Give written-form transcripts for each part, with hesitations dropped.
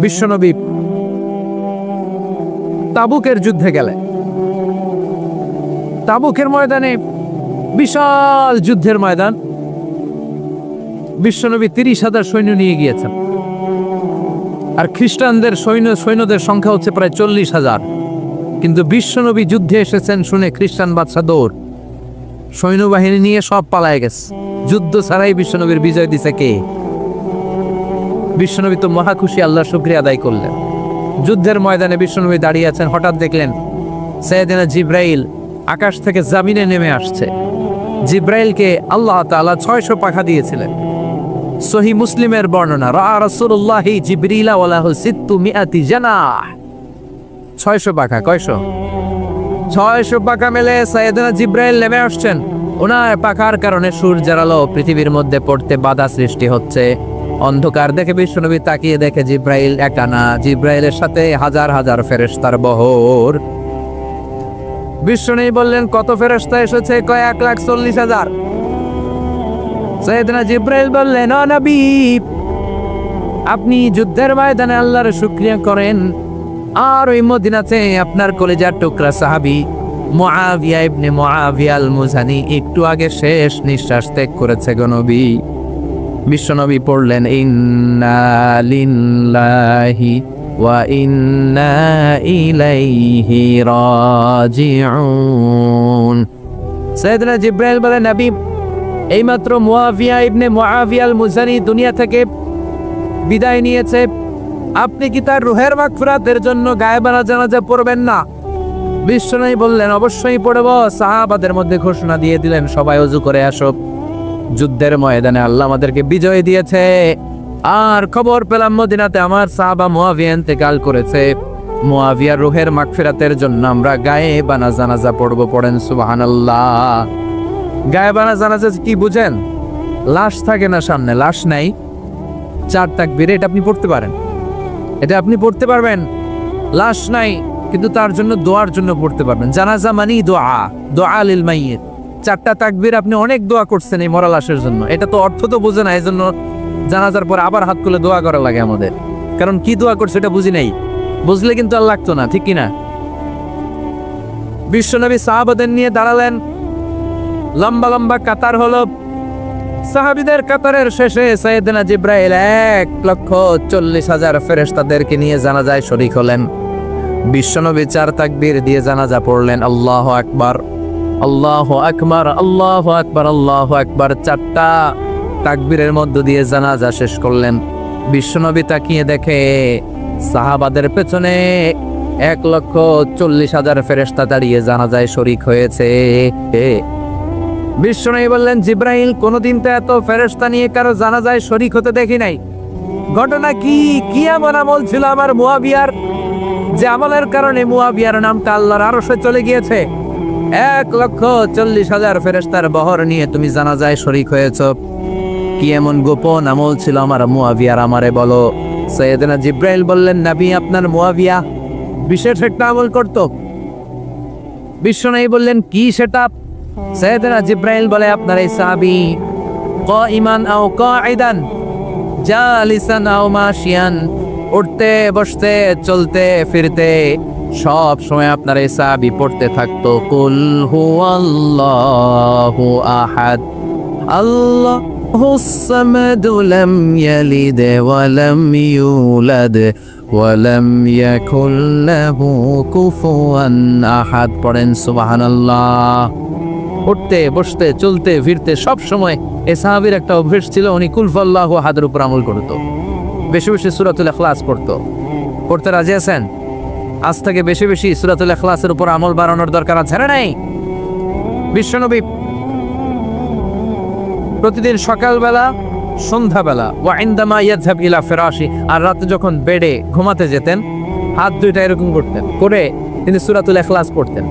বিশ্বনবী তাবুকের যুদ্ধে গেলেন। তাবুকের ময়দানে বিশাল যুদ্ধের ময়দান, বিশ্বনবী 30,000 সৈন্য নিয়ে গিয়েছেন, আর খ্রিস্টানদের সৈন্যদের সংখ্যা হচ্ছে প্রায় 40,000। কিন্তু বিশ্বনবী যুদ্ধে এসেছেন শুনে খ্রিস্টান বাদশা দৌড়, সৈন্যবাহিনী নিয়ে সব পালায় গেছে। যুদ্ধ ছাড়াই বিশ্বনবীর বিজয় দিছে কে? বিশ্বনবী তো মহা খুশি, আল্লাহর শুকরিয়া আদায় করলেন। যুদ্ধের ময়দানে বিশ্বনবী দাঁড়িয়ে আছেন, হঠাৎ দেখলেন সাইয়েদনা জিব্রাইল আকাশ থেকে জামিনে নেমে আসছে। জিব্রাইলকে আল্লাহ তাআলা 600 পাখা দিয়েছিলেন। সহিহ মুসলিমের বর্ণনা, রা রাসূলুল্লাহি জিবরিলা ওয়া লাহু 600 জানাহ। 600 পাখা, কয়শো? 600 পাখা মেলে সাইয়েদনা জিব্রাইল নেমে আসছেন। ওনার পাখার কারণে সূর্যের আলো পৃথিবীর মধ্যে পড়তে বাধা সৃষ্টি হচ্ছে। অন্ধকার দেখে বিশ্বনবী তাকিয়ে দেখে জিব্রাইল একা না, জিব্রাইলের সাথে হাজার হাজার ফেরেশতার বহর। বিশ্বনবী বললেন, কত ফেরেশতা এসেছে? কয় 1,40,000। সাইয়েদনা জিব্রাইল বললেন, ও নবী, আপনি যুদ্ধের ময়দানে আল্লাহর শুকরিয়া করেন, আর ওই মদিনাতে আপনার কলিজার টুকরা সাহাবী মুআবিয়া ইবনে মুআবিয়া আল মুজানি একটু আগে শেষ নিঃশ্বাস ত্যাগ করেছে গো নবী। বিশ্বনবী পড়লেন, ইন্না লিল্লাহি ওয়া ইন্না ইলাইহি রাজিউন। সাইয়েদনা জিব্রাইল বলেন, নবী, এইমাত্র মুআবিয়া ইবনে মুআবিয়া আল মুজানি দুনিয়া থেকে বিদায় নিয়েছে, আপনি কি তার রুহের মাগফিরাতের জন্য গায়েবানা জানাজা পড়বেন না? বিশ্বনবী বললেন, অবশ্যই পড়ব। সাহাবাদের মধ্যে ঘোষণা দিয়ে দিলেন, সবাই ওযু করে আসো, যুদ্ধের ময়দানে আল্লাহ আমাদেরকে বিজয় দিয়েছে। আর খবর পেলাম মদিনাতে আমার সাহাবা মুআবিয়া ইন্তেকাল করেছে, মুআবিয়ার রুহের মাগফিরাতের জন্য আমরা গায়েবানা জানাজা পড়ব। পড়েন সুবহানাল্লাহ। গায়েবানা জানাজা কি বুঝেন? লাশ থাকে না সামনে, লাশ নাই, 4 তাকবীর, এটা আপনি পড়তে পারেন, এটা আপনি পড়তে পারবেন। লাশ নাই কিন্তু তার জন্য দোয়ার জন্য পড়তে পারবেন। জানাজা মানি দোয়া, দোয়া লিল মাইয়িত। 4টা তাকবীর, আপনি অনেক দোয়া করছেন এই মরা লাশের জন্য। এটা তো অর্থ তো বুঝে না, এই জন্য জানাজার পর আবার হাত খুলে দোয়া করা লাগে আমাদের, কারণ কি দোয়া করছে এটা বুঝি নাই। বুঝলে কিন্তু আর লাগতো না, ঠিক কিনা? বিশ্বনবী সাহাবাদের নিয়ে দাঁড়ালেন, লম্বা লম্বা কাতার হলো। সাহাবীদের কাতারের শেষে সাইয়েদনা জিব্রাইল 1,40,000 ফেরেশতাদেরকে নিয়ে জানাজায় শরীক হলেন। বিশ্বনবী 4 তাকবীর দিয়ে জানাজা পড়লেন, আল্লাহু আকবার, আল্লাহু আকবার, আল্লাহু আকবার, আল্লাহু আকবার। 4টা তাকবীরের মধ্য দিয়ে জানাজা শেষ করলেন। বিশ্বনবী তাকিয়ে দেখে সাহাবাদের পেছনে 1,40,000 ফেরেশতা দাঁড়িয়ে জানাজায় শরীক হয়েছে। বিশ্বনবী বললেন, জিব্রাইল, কোনদিন তো এত ফেরেশতা নিয়ে কারো জানাজায় শরীক হতে দেখি নাই। ঘটনা কি? কি এমন আমল ছিল আমার মুআবিয়ার, যে আমলের কারণে মুআবিয়ার নামটা আল্লাহর আরশে চলে গিয়েছে? 1,40,000 ফেরেশতার বহর নিয়ে তুমি জানাজায় শরীক হয়েছ। কি এমন গোপন আমল ছিল আমার মুআবিয়ার, আমারে বলো। সাইয়েদনা জিব্রাইল বললেন, নবী, আপনার মুআবিয়া বিশেষ একটা আমল করত। বিশ্বনবী বললেন, কি সেটা? সাইয়েদনা জিব্রাইল বলে, আপনার এই সাহাবী কাইমান আও কাঈদান, জালিসান আও মাশিয়ান, উঠতে বসতে চলতে ফিরতে সব সময় আপনার এই সাহাবী পড়তে থাকতো, কুল হুয়াল্লাহু আহাদ, আল্লাহুস সামাদ, লাম ইয়ালিদ ওয়া লাম ইউলাদ ওয়া লাম ইয়াকুল লাহু কুফুয়ান আহাদ। পড়েন সুবহানাল্লাহ। উঠতে বসতে চলতে ফিরতে সব সময় এই সাহাবীর একটা অভ্যাস ছিল, উনি কুল হুয়াল্লাহু আহাদের উপর আমল করত। বেশি বেশি সূরাতুল ইখলাস পড়তো। পড়তে রাজি আছেন? আজ থেকে বেশি বেশি সূরাতুল ইখলাসের উপর আমল বাড়ানোর দরকার আছে না নাই? বিশ্বনবী প্রতিদিন সকালবেলা, সন্ধ্যাবেলা, ওয়া ইনদামা ইয়াযহাব ইলা ফিরাশি, আর রাতে যখন বেডে ঘুমাতে যেতেন, হাত দুইটা এরকম করতেন, করে তিনি সূরাতুল ইখলাস পড়তেন,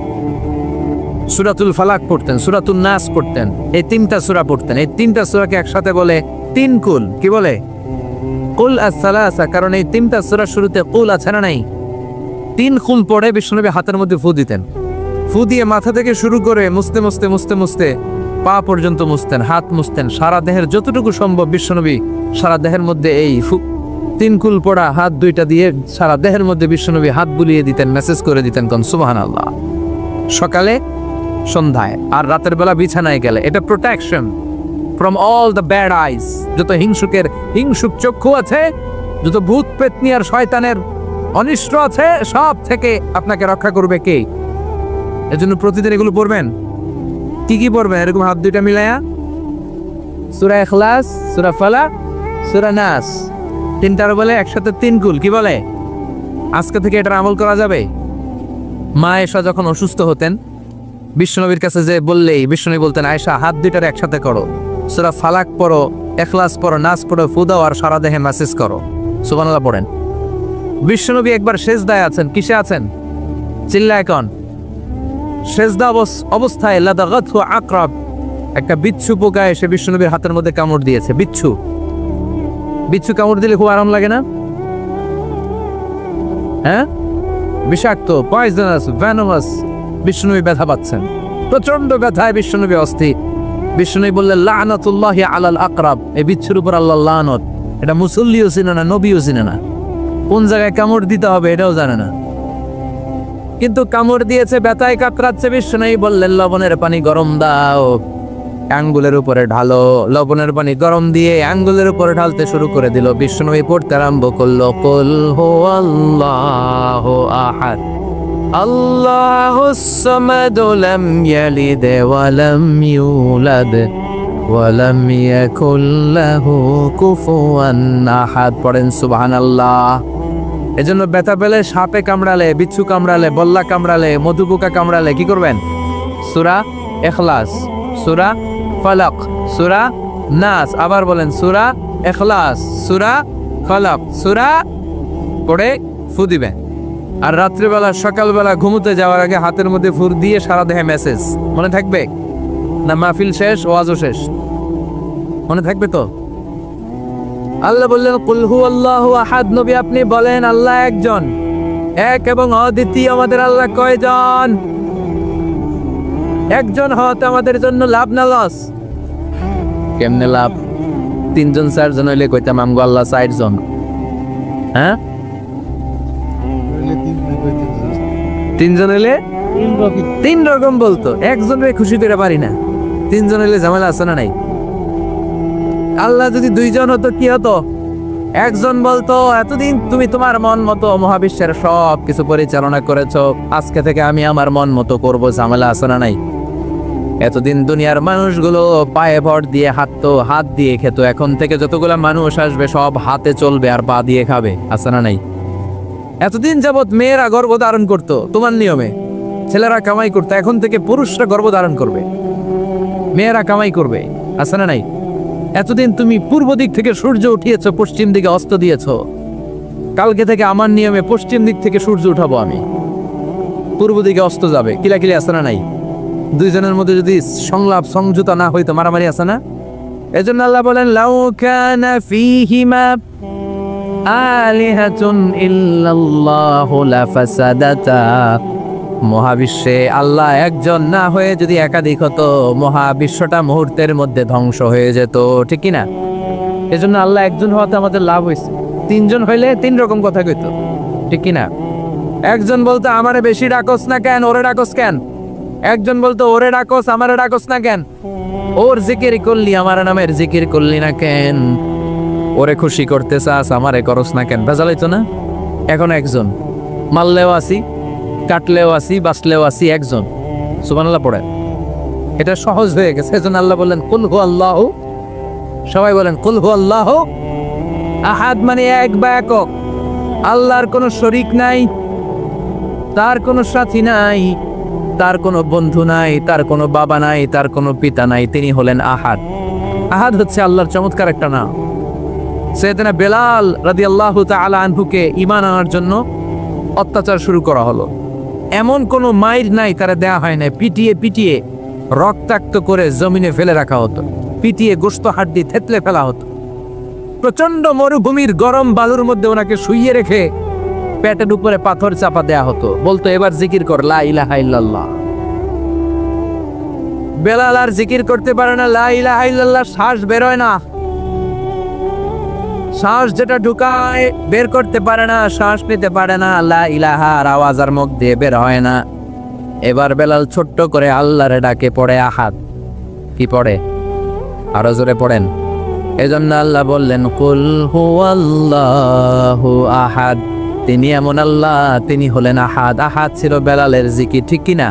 সূরাতুল ফালাক পড়তেন, সূরাতুন নাস পড়তেন। এই 3টা সূরা পড়তেন। এই 3টা সূরাকে একসাথে বলে 3 কুল। কি বলে? কুল আস-সালাসা, কারণ এই 3টা সূরার শুরুতে কুল আছে না নাই? 3 কুল পড়ে বিশ্বনবী হাতের মধ্যে ফু দিতেন। ফু দিয়ে মাথা থেকে শুরু করে মুছতে মুছতে মুছতে মুছতে পা পর্যন্ত মুছতেন, হাত মুছতেন, সারা দেহের যতটুকু সম্ভব বিশ্বনবী সারা দেহের মধ্যে এই তিন কুল পড়া হাত দুইটা দিয়ে সারা দেহের মধ্যে বিশ্বনবী হাত বুলিয়ে দিতেন, মেসেজ করে দিতেন কোন সুবহানাল্লাহ। সকালে, সন্ধ্যায়, আর রাতের বেলা বিছানায় গেলে। এটা protection from all the bad আইস। যত হিংসুক চক্ষু আছে, যত ভূত পেতনি আর শয়তানের অনিষ্ট আছে, সব থেকে আপনাকে রক্ষা করবে কে? এজন্য প্রতিদিন এগুলো পড়বেন। কি কি পড়বেন? এরকম হাত দুইটা মিলায়া সূরা ইখলাস, সূরা ফালাক, সূরা নাস, তিনটার বলে একসাথে তিন কুল। কি বলে? আজকে থেকে এটার আমল করা যাবে। মা আয়েশা যখন অসুস্থ হতেন, বিশ্বনবীর কাছে যে বললেই বিশ্বনবী বলতেন, আয়েশা হাত দুইটার একসাথে করো, সূরা ফালাক পড়ো, ইখলাস পড়ো, নাস পড়ো, ফু দাও আর সারা দেহে মেসেজ করো। সুবহানাল্লাহ পড়েন। বিশ্বনবী একবার সেজদায় আছেন। কিসে আছেন? চিল্লায় কোন? সেজদা অবস্থায় লাদাগাতহু আকরাব, একটা বিচ্ছু পোকা এসে বিশ্বনবীর হাতের মধ্যে কামড় দিয়েছে। বিচ্ছু কামড় দিলে খুব আরাম লাগে না? হ্যাঁ, বিষাক্ত, পয়জনাস, ভেনোমাস। বিশ্বনবী ব্যথা পাচ্ছেন, প্রচন্ড ব্যথায় বিশ্বনবী অস্থির। বিশ্বনবী বললেন, লানাতুল্লাহি আলাল আকরাব, এই বিচ্ছুর উপর আল্লাহর লানত। এটা মুসল্লিও চিনে না, নবীও চিনে না, কোন জায়গায় কামড় দিতে হবে এটাও জানে না। কিন্তু কামড় দিয়েছে, ব্যথায় কাতরাচ্ছে। বিশ্বনবী বললেন, লবণের পানি গরম দাও, আঙ্গুলের উপরে ঢালো। লবণের পানি গরম দিয়ে আঙ্গুলের উপরে ঢালতে শুরু করে দিল। বিশ্বনবী পড়তে আরম্ভ করলো, কুল হুয়াল্লাহু আহাদ, আল্লাহুস সামাদ, লাম ইয়ালিদ ওয়া লাম ইউলাদ ওয়া লাম ইয়াকুল লাহু কুফুয়ান আহাদ। পড়েন সুবহানাল্লাহ। এজন্য ব্যথা পেলে, সাপে কামড়ালে, বিচ্ছু কামড়ালে, বল্লা কামড়ালে, মধুপোকা কামড়ালে কি করবেন? সূরা ইখলাস, সূরা ফালাক, সূরা নাস, আবার বলেন সূরা ইখলাস, সূরা ফালাক, সূরা পড়ে ফু দিবেন। আর রাত্রিবেলা, সকালবেলা ঘুমোতে যাওয়ার আগে হাতের মধ্যে ফুর দিয়ে সারা দেহে মেসেজ। মনে থাকবে না? মাহফিল শেষ, ওয়াজও শেষ, মনে থাকবে তো? আল্লাহ বললেন, কুল হুয়াল্লাহু আহাদ। নবী আপনি বলেন, আল্লাহ একজন, এক এবং অদ্বিতীয়। আমাদের আল্লাহ কয়জন? একজন হওয়াতে আমাদের জন্য লাভ না লস? কেমনে লাভ? তিনজন চারজন হইলে কইতাম আমগো আল্লাহ চারজন। হ্যাঁ, তিনজন হইলে তিন রকম বলতো, একজনের খুশি করে পারি না। তিনজন হইলে ঝামেলা আছে না নাই? আল্লাহ যদি দুইজন হতো কি হতো? একজন বলতো, এতদিন তুমি তোমার মন মতো মহাবিশ্বের সব কিছু পরিচালনা করেছো, আজকে থেকে আমি আমার মন মতো করবো। ঝামেলা আছে না নাই? এতদিন দুনিয়ার মানুষগুলো পায়ে ভর দিয়ে হাঁটতো, হাত দিয়ে খেত, এখন থেকে যতগুলা মানুষ আসবে সব হাতে চলবে আর পা দিয়ে খাবে। আছে না নাই? এতদিন যাবত মেয়েরা গর্ভধারণ করতো তোমার নিয়মে, ছেলেরা কামাই করতো, এখন থেকে পুরুষরা গর্ভধারণ করবে, মেয়েরা কামাই করবে। আছে না নাই? এতদিন তুমি পূর্ব দিক থেকে সূর্য উঠিয়েছো, পশ্চিম দিকে অস্ত দিয়েছো, কালকে থেকে আমার নিয়মে পশ্চিম দিক থেকে সূর্য উঠাবো আমি, পূর্ব দিকে অস্ত যাবে। কিলাকিলি আছে না নাই? দুইজনের মধ্যে যদি সংলাপ সমঝোতা না হইতো মারামারি আছে না? এজন্য আল্লাহ বলেন, লাউ কানা ফীহিমা আলিহাতুন ইল্লাল্লাহু লাফাসাদাতা। মহাবিশ্বে আল্লাহ একজন না হয়ে যদি একাধিক হতো, মহাবিশ্বটা মুহূর্তের মধ্যে ধ্বংস হয়ে যেত। ঠিক কি না? এজন্য আল্লাহ একজন হওয়াতে আমাদের লাভ হয়েছে। তিনজন হইলে তিন রকম কথা কইতো। ঠিক কি না? একজন বলতো, আমারে বেশি ডাকস না কেন, ওরে ডাকস কেন? একজন বলতো, ওরে ডাকস, আমারে ডাকস না কেন? ওর জিকির করলি, আমার নামের জিকির করলি না কেন? ওরে খুশি করতে চাস, আমারে করস না কেন? ভেজাল হইতো না? এখন একজন, মারলেও আসি, কাটলেও আসি, বাঁচলেও আসি, একজন। সুবহানাল্লাহ পড়েন। এটা সহজ হয়ে গেছে। এজন্য আল্লাহ বললেন, কুল হুয়াল্লাহু, সবাই বলেন কুল হুয়াল্লাহু আহাদ, মানে এক বা একক। আল্লাহর কোনো শরীক নাই, তার কোনো সাথী নাই, তার কোনো বন্ধু নাই, তার কোনো বাবা নাই, তার কোনো পিতা নাই। তিনি হলেন আহাদ। আহাদ হচ্ছে আল্লাহর চমৎকার একটা নাম। সাইয়েদনা বেলাল রাদিয়াল্লাহু তাআলা আনহুকে ঈমান আনার জন্য অত্যাচার শুরু করা হলো। এমন কোনো মাইর নাই তারা দেয়া হয় না, পিটিয়ে পিটিয়ে রক্তাক্ত করে জমিনে ফেলে রাখা হতো, পিটিয়ে গোশত হাড্ডি থেতলে ফেলা হতো। প্রচন্ড মরুভূমির গরম বালুর মধ্যে ওনাকে শুইয়ে রেখে পেটের উপরে পাথর চাপা দেয়া হতো। বলতো, এবার জিকির কর লা ইলাহা ইল্লাল্লাহ। বেলাল আর জিকির করতে পারে না, লা ইলাহা ইল্লাল্লাহ শ্বাস বেরোয় না, শ্বাস যেটা ঢুকায় বের করতে পারে না, শ্বাস নিতে পারে না, লা ইলাহার আওয়াজ আর মুখ দিয়ে বের হয় না। এবার বেলাল ছোট্ট করে আল্লাহরে ডাকে, পড়ে আহাদ। কি পড়ে? আরো জোরে পড়েন। এজন্য আল্লাহ বললেন কুল হুয়াল্লাহু আহাদ। তিনি এমন আল্লাহ, তিনি হলেন আহাদ। আহাদ ছিল বেলালের জিকির, ঠিক কিনা?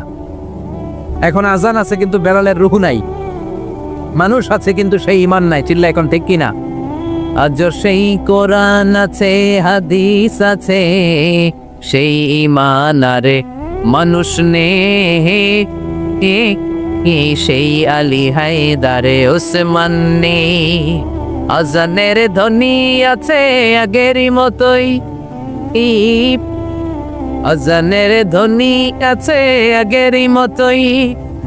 এখন আজান আছে কিন্তু বেলালের রুহু নাই। মানুষ আছে কিন্তু সেই ঈমান নাই। চিল্লা এখন ঠিক কিনা? আজ সেই কোরআন আছে, হাদিস আছে, সেই ঈমান আরে মানুষ নে, সেই আলী হায়দারে ওসমান নে। আজানের ধ্বনি আছে আগেরই মতোই, আজানের ধ্বনি আছে আগেরই মতোই,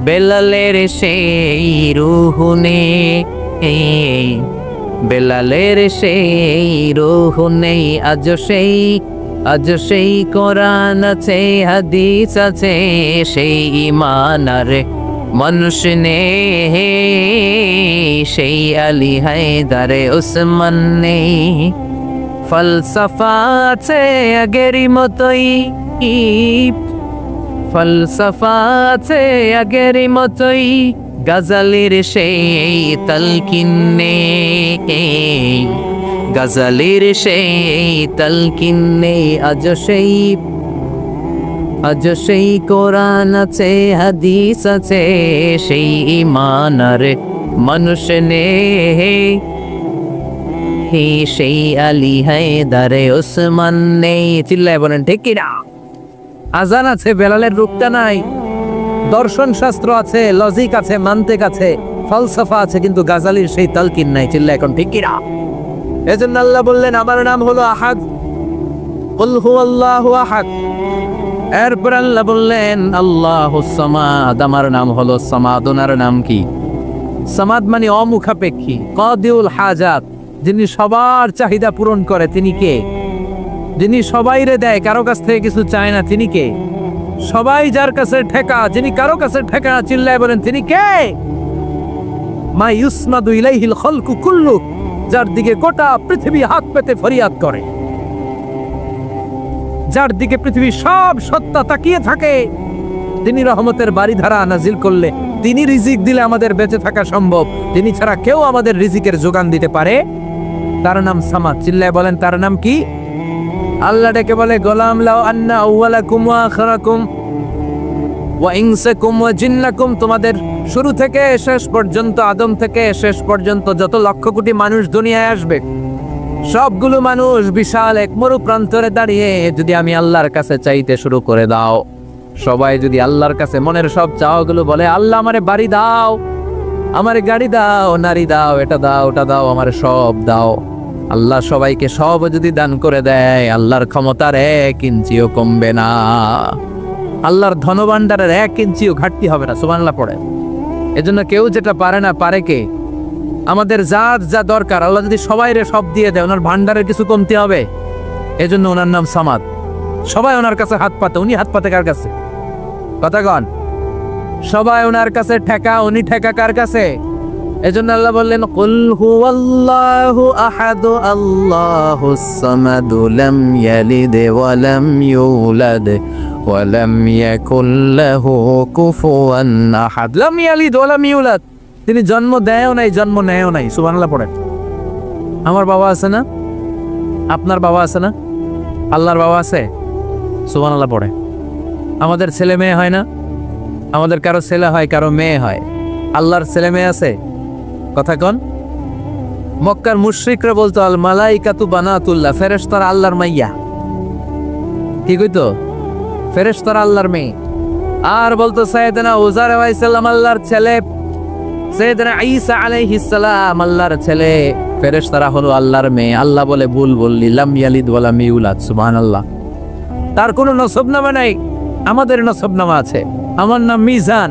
বেলালের সেই রুহু নেই, বেলালের সেই রুহু নেই। আজ সেই কোরআন আছে, হাদিস আছে, সেই ঈমান আর মানুষ নেই, সেই আলী হায়দারে ওসমান নেই। ফলসফা আছে আগেরই মতোই, ফলসফা আছে আগেরই মতোই, গজলের সেই তালকিন নেই, গজলের সেই তালকিন নেই। আজ সেই কোরআন আছে, হাদিস আছে, সেই ঈমান আর মানুষ নেই, সেই আলী হায়দারে ওসমান নেই। চিল্লায় বলেন ঠিক কিনা? আজান আছে, বেলালের রূপটা নাই। দর্শন শাস্ত্র আছে, লজিক আছে, মান্তিক আছে, ফলসফা আছে, কিন্তু গাজালির সেই তালকিন নাই। চিল্লা এখন ঠিক কিনা? এজন্য আল্লাহ বললেন আমার নাম হলো আহাদ, কুল হুয়াল্লাহু আহাদ। এরপর আল্লাহ বললেন আল্লাহুস সামাদ, আমার নাম হলো সামাদ। ওনার নাম কি? সামাদ মানে অমুখাপেক্ষী, কাদিউল হাজাত, যিনি সবার চাহিদা পূরণ করে। তিনি কে? যিনি সবাইরে দেয়, কারো কাছ থেকে কিছু চায় না। তিনি কে? সবাই যার কাছে ঠেকা, যিনি কারো কাছে ঠেকা না। চিল্লায় বলেন তিনি কে? মা ইউসনাদু ইলাইহিল খালকু কুল্লু, যার দিকে গোটা পৃথিবী হাত পেতে ফরিয়াদ করে, যার দিকে পৃথিবীর সব সত্তা তাকিয়ে থাকে। তিনি রহমতের বারিধারা নাজিল করলে, তিনি রিজিক দিলে আমাদের বেঁচে থাকা সম্ভব। তিনি ছাড়া কেউ আমাদের রিজিকের যোগান দিতে পারে। তার নাম সামাদ। চিল্লায় বলেন তার নাম কি? আল্লাহ ডেকে বলে গোলাম লাউ আন্না আউওয়ালাকুম ওয়া আখিরাকুম ওয়া ইনসাকুম ওয়া জিন্নাকুম, তোমাদের শুরু থেকে শেষ পর্যন্ত, আদম থেকে শেষ পর্যন্ত যত লক্ষ কোটি মানুষ দুনিয়ায় আসবে, সবগুলো মানুষ বিশাল এক মরু প্রান্তরে দাঁড়িয়ে যদি আমি আল্লাহর কাছে চাইতে শুরু করে দাও, সবাই যদি আল্লাহর কাছে মনের সব চাওয়াগুলো বলে, আল্লাহ আমারে বাড়ি দাও, আমারে গাড়ি দাও, নারী দাও, এটা দাও, ওটা দাও, আমারে সব দাও, আল্লাহ সবাইকে সব যদি দান করে দেয়, আল্লাহর ক্ষমতার 1 ইঞ্চিও কমবে না, আল্লাহর ধনভাণ্ডারের 1 ইঞ্চিও ঘাটতি হবে না। সুবহানাল্লাহ পড়ে। এজন্য কেউ যেটা পারে না, পারে কে? আমাদের যা দরকার আল্লাহ যদি সবাইরে সব দিয়ে দেয়, ওনার ভান্ডারের কিছু কমতি হবে? এজন্য ওনার নাম সামাদ। সবাই ওনার কাছে হাত পাতে। উনি হাত পাতে কার কাছে? কথা কন। সবাই ওনার কাছে ঠেকা, উনি ঠেকা কার কাছে? এজন্য আল্লাহ বললেন কুল হুয়াল্লাহু আহাদ, আল্লাহুস সামাদ, লাম ইয়ালিদ ওয়া লাম ইউলাদ ওয়া লাম ইয়াকুল লাহু কুফুয়ান আহাদ। লাম ইয়ালিদ ওয়া লাম ইউলাদ, তিনি জন্ম দেয়ও নাই, জন্ম নেয়ও নাই। সুবহানাল্লাহ পড়েন। আমার বাবা আছে না? আপনার বাবা আছে না? আল্লাহর বাবা আছে? সুবহানাল্লাহ পড়ে। আমাদের ছেলে মেয়ে হয় না? আমাদের কারো ছেলে হয়, কারো মেয়ে হয়। আল্লাহর ছেলে মেয়ে আছে? কথা কন। মক্কার মুশরিকরা বলতো আল মালাইকাতু বানাতুল্লাহ, ফেরেশতারা আল্লাহর মাইয়া। কি কইতো? ফেরেশতারা আল্লাহর মেয়ে। আর বলতো সাইয়েদনা উযার আলাইহিস সালাম আল্লাহর ছেলে, সাইয়েদনা ঈসা আলাইহিস সালাম আল্লাহর ছেলে, ফেরেশতারা হলো আল্লাহর মেয়ে। আল্লাহ বলে ভুল বললি, লাম ইয়ালিদ ওয়া লাম ইউলাদ। সুবহানাল্লাহ। তার কোনো নসবনামা নাই, আমাদের নসবনামা আছে। আমার নাম মিজান,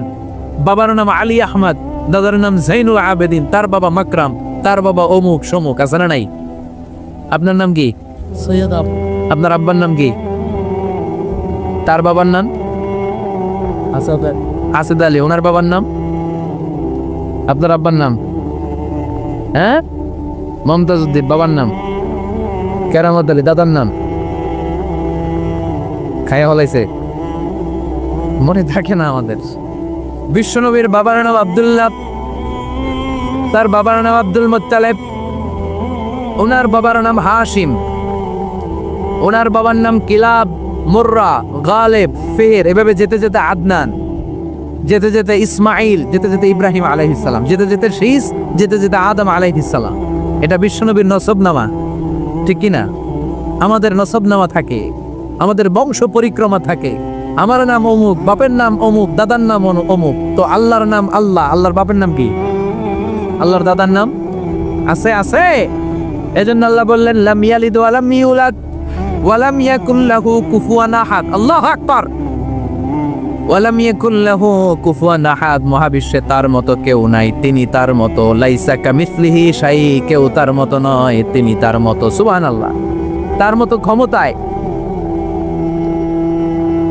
বাবার নাম আলী আহমদ, দাদার নাম জাইনুল আবেদিন, তার বাবা মাকরাম, তার বাবা অমুক সমুক। আছে না নাই? আপনার নাম কি? সৈয়দ আবু। আপনার আব্বার নাম কি? তার বাবার নাম আসাদ আলী। ওনার বাবার নাম? আপনার আব্বার নাম? হ্যাঁ, মমতাজউদ্দিন। বাবার নাম? কেরামত আলী দাদার নাম খায়া হলাইছে, মনে থাকে না আমাদের। বিশ্বনবীর বাবার নাম আব্দুল্লাহ, তার বাবার নাম আব্দুল মুত্তালিব, ওনার বাবার নাম হাশিম, ওনার বাবার নাম কিলাব, মুররা, গালেব, ফের, এভাবে যেতে যেতে আদনান, যেতে যেতে ইসমাইল, যেতে যেতে ইব্রাহিম আলাইহিস সালাম, যেতে যেতে শীস, যেতে যেতে আদম আলাইহিস সালাম। এটা বিশ্বনবীর নসবনামা, ঠিক কি না? আমাদের নসবনামা থাকে, আমাদের বংশ পরিক্রমা থাকে। আমার নাম অমুক, বাপের নাম অমুক, দাদার নাম অমুক। তো আল্লাহর নাম আল্লাহ, আল্লাহর বাপের নাম কি? আল্লাহর দাদার নাম আছে? আছে। এজন্য আল্লাহ বললেন লাম ইয়ালিদ ওয়া লাম ইউলাদ ওয়া লাম ইয়াকুল লাহু কুফুয়ান আহাদ। আল্লাহু আকবার। ওয়া লাম ইয়াকুল লাহু কুফুয়ান আহাদ, মহাবিশ্বে তার মতো কেউ নাই, তিনি তার মতো। লাইসা কামিসলিহি শাই, কেউ তার মতো নয়, তিনি তার মতো। সুবহানাল্লাহ। তার মতো ক্ষমতায়,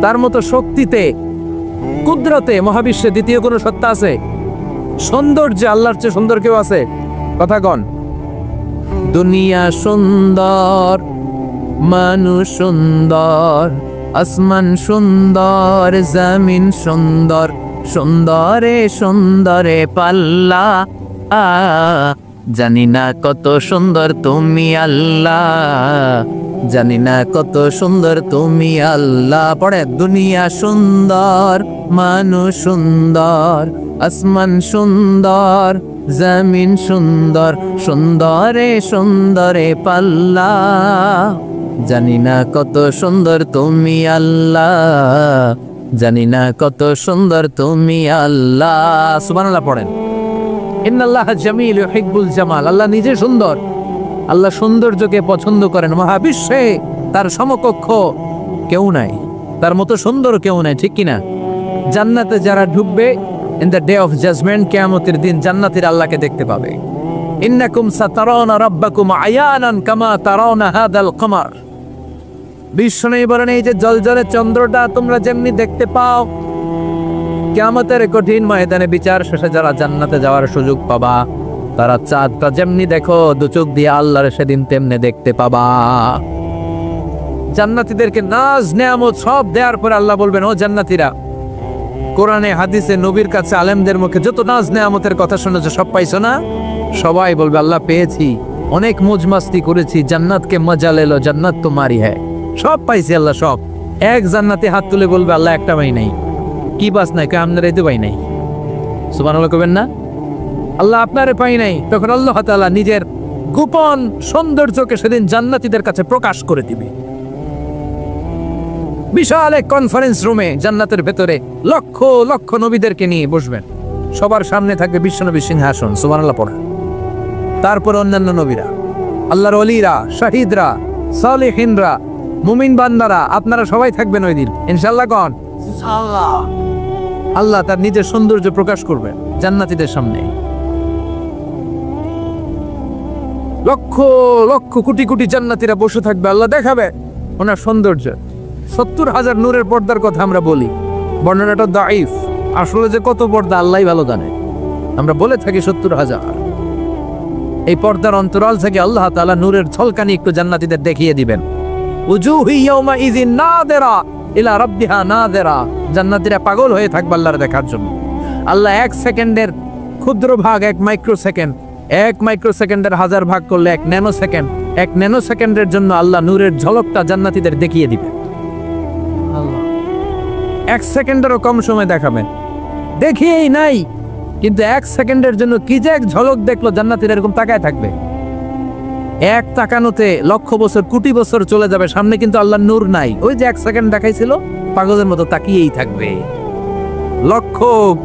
তার মতো শক্তিতে, কুদরতে মহাবিশ্বে দ্বিতীয় কোনো সত্তা আছে? সৌন্দর্যে আল্লাহর চেয়ে সুন্দর কেউ আছে? কথা কন। দুনিয়া সুন্দর, মানুষ সুন্দর, আসমান সুন্দর, জমিন সুন্দর, সুন্দরে সুন্দরে পাল্লা। জানি না কত সুন্দর তুমি আল্লাহ, জানি না কত সুন্দর তুমি আল্লাহ। পড়ে দুনিয়া সুন্দর, মানুষ সুন্দর, আসমান সুন্দর, জমিন সুন্দর, সুন্দরে সুন্দরে পাল্লা। জানি না কত সুন্দর তুমি আল্লাহ, জানি না কত সুন্দর তুমি আল্লাহ। সুবহানাল্লাহ পড়েন। ইন্নাল্লাহা জামিল ইউহিব্বুল জামাল। আল্লাহ নিজে সুন্দর, আল্লাহ সৌন্দর্যকে পছন্দ করেন। মহাবিশ্বে তার সমকক্ষ কেউ নাই, তার মতো সুন্দর কেউ নাই, ঠিক কিনা? জান্নাতে যারা ঢুকবে in the day of judgment, কিয়ামতের দিন জান্নাতীরা আল্লাহকে দেখতে পাবে। ইন্নাকুম সাতারাউনা রাব্বাকুম আয়ানান কামা তারাউনা হাদাল কমার। বিষ্ণু বলেন এই যে জলজলে চন্দ্রটা তোমরা যেমনি দেখতে পাও, কিয়ামতের কঠিন ময়দানে বিচার শেষে যারা জান্নাতে যাওয়ার সুযোগ পাবা, তারা চাঁদটা যেমনি দেখো দু চোখ দিয়ে আল্লাহর সেদিন তেমনি দেখতে পাবা। জান্নাতীদেরকে নাজ নেয়ামত সব দেওয়ার পরে আল্লাহ বলবেন, ও জান্নাতীরা, কোরআনে হাদিসে নবীর কাছে আলেমদের মুখে যত নাজ নেয়ামতের কথা শুনেছো সব পাইছো না? সবাই বলবে আল্লাহ পেয়েছি, অনেক মौज मस्ती করেছি, জান্নাতকে মজা লেলো, জান্নাত তোমারই হ্যায়। সব পাইছি আল্লাহ সব। এক জান্নাতে হাত তুলে বলবে আল্লাহ একটা পাই নাই। কি বাস নাই? কে আপনারা এতে পাই নাই? সুবহানাল্লাহ কবেন না? আল্লাহ আপনারে পাই নাই। তখন আল্লাহ তাআলা নিজের গোপন সৌন্দর্যকে সেদিন জান্নাতীদের কাছে প্রকাশ করে দিবে। বিশাল এক কনফারেন্স রুমে জান্নাতের ভেতরে লক্ষ লক্ষ নবীদেরকে নিয়ে বসবেন। সবার সামনে থাকবে বিশ্বনবী সিংহাসন। সুবহানাল্লাহ পড়া। তারপর অন্যান্য নবীরা, আল্লাহর ওলিরা, শাহিদরা, সালেহিনরা, মুমিন বান্দারা, আপনারা সবাই থাকবেন ওই দিন ইনশাআল্লাহ। কোন ইনশাআল্লাহ। আল্লাহ তার নিজের সৌন্দর্য প্রকাশ করবেন জান্নাতীদের সামনে। লক্ষ লক্ষ কোটি কোটি জান্নাতীরা বসে থাকবে, আল্লাহ দেখাবে ওনার সৌন্দর্য। 70,000 নূরের পর্দার কথা আমরা বলি, বর্ণনাটা দাঈফ। আসলে যে কত পর্দা আল্লাহই ভালো জানে। আমরা বলে থাকি 70,000। এই পর্দার অন্তরাল থেকে আল্লাহ তাআলা নূরের ঝলকানি একটু জান্নাতীদের দেখিয়ে দিবেন। উজুহু ইয়াউমা ইযিন নাযিরা ইলা রাব্বিহা নাযিরা। জান্নাতীরা পাগল হয়ে থাকবে আল্লাহর দেখার জন্য। আল্লাহ এক সেকেন্ডের ক্ষুদ্র ভাগ, এক মাইক্রোসেকেন্ড, এক মাইক্রোসেকেন্ডের 1000 ভাগ করলে এক ন্যানো সেকেন্ড, এক ন্যানো সেকেন্ডের জন্য আল্লাহ নূরের ঝলকটা জান্নাতীদের দেখিয়ে দিবেন। আল্লাহ এক সেকেন্ডেরও কম সময় দেখাবেন। দেখিয়েই নাই, কিন্তু এক সেকেন্ডের জন্য কি যে এক ঝলক দেখলো, জান্নাতীরা এরকম তাকায় থাকবে। এক তাকানোতে লক্ষ বছর, কোটি বছর চলে যাবে, সামনে কিন্তু আল্লাহর নূর নাই। ওই যে এক সেকেন্ড দেখাইছিল, পাগলের মতো তাকিয়েই থাকবে। লক্ষ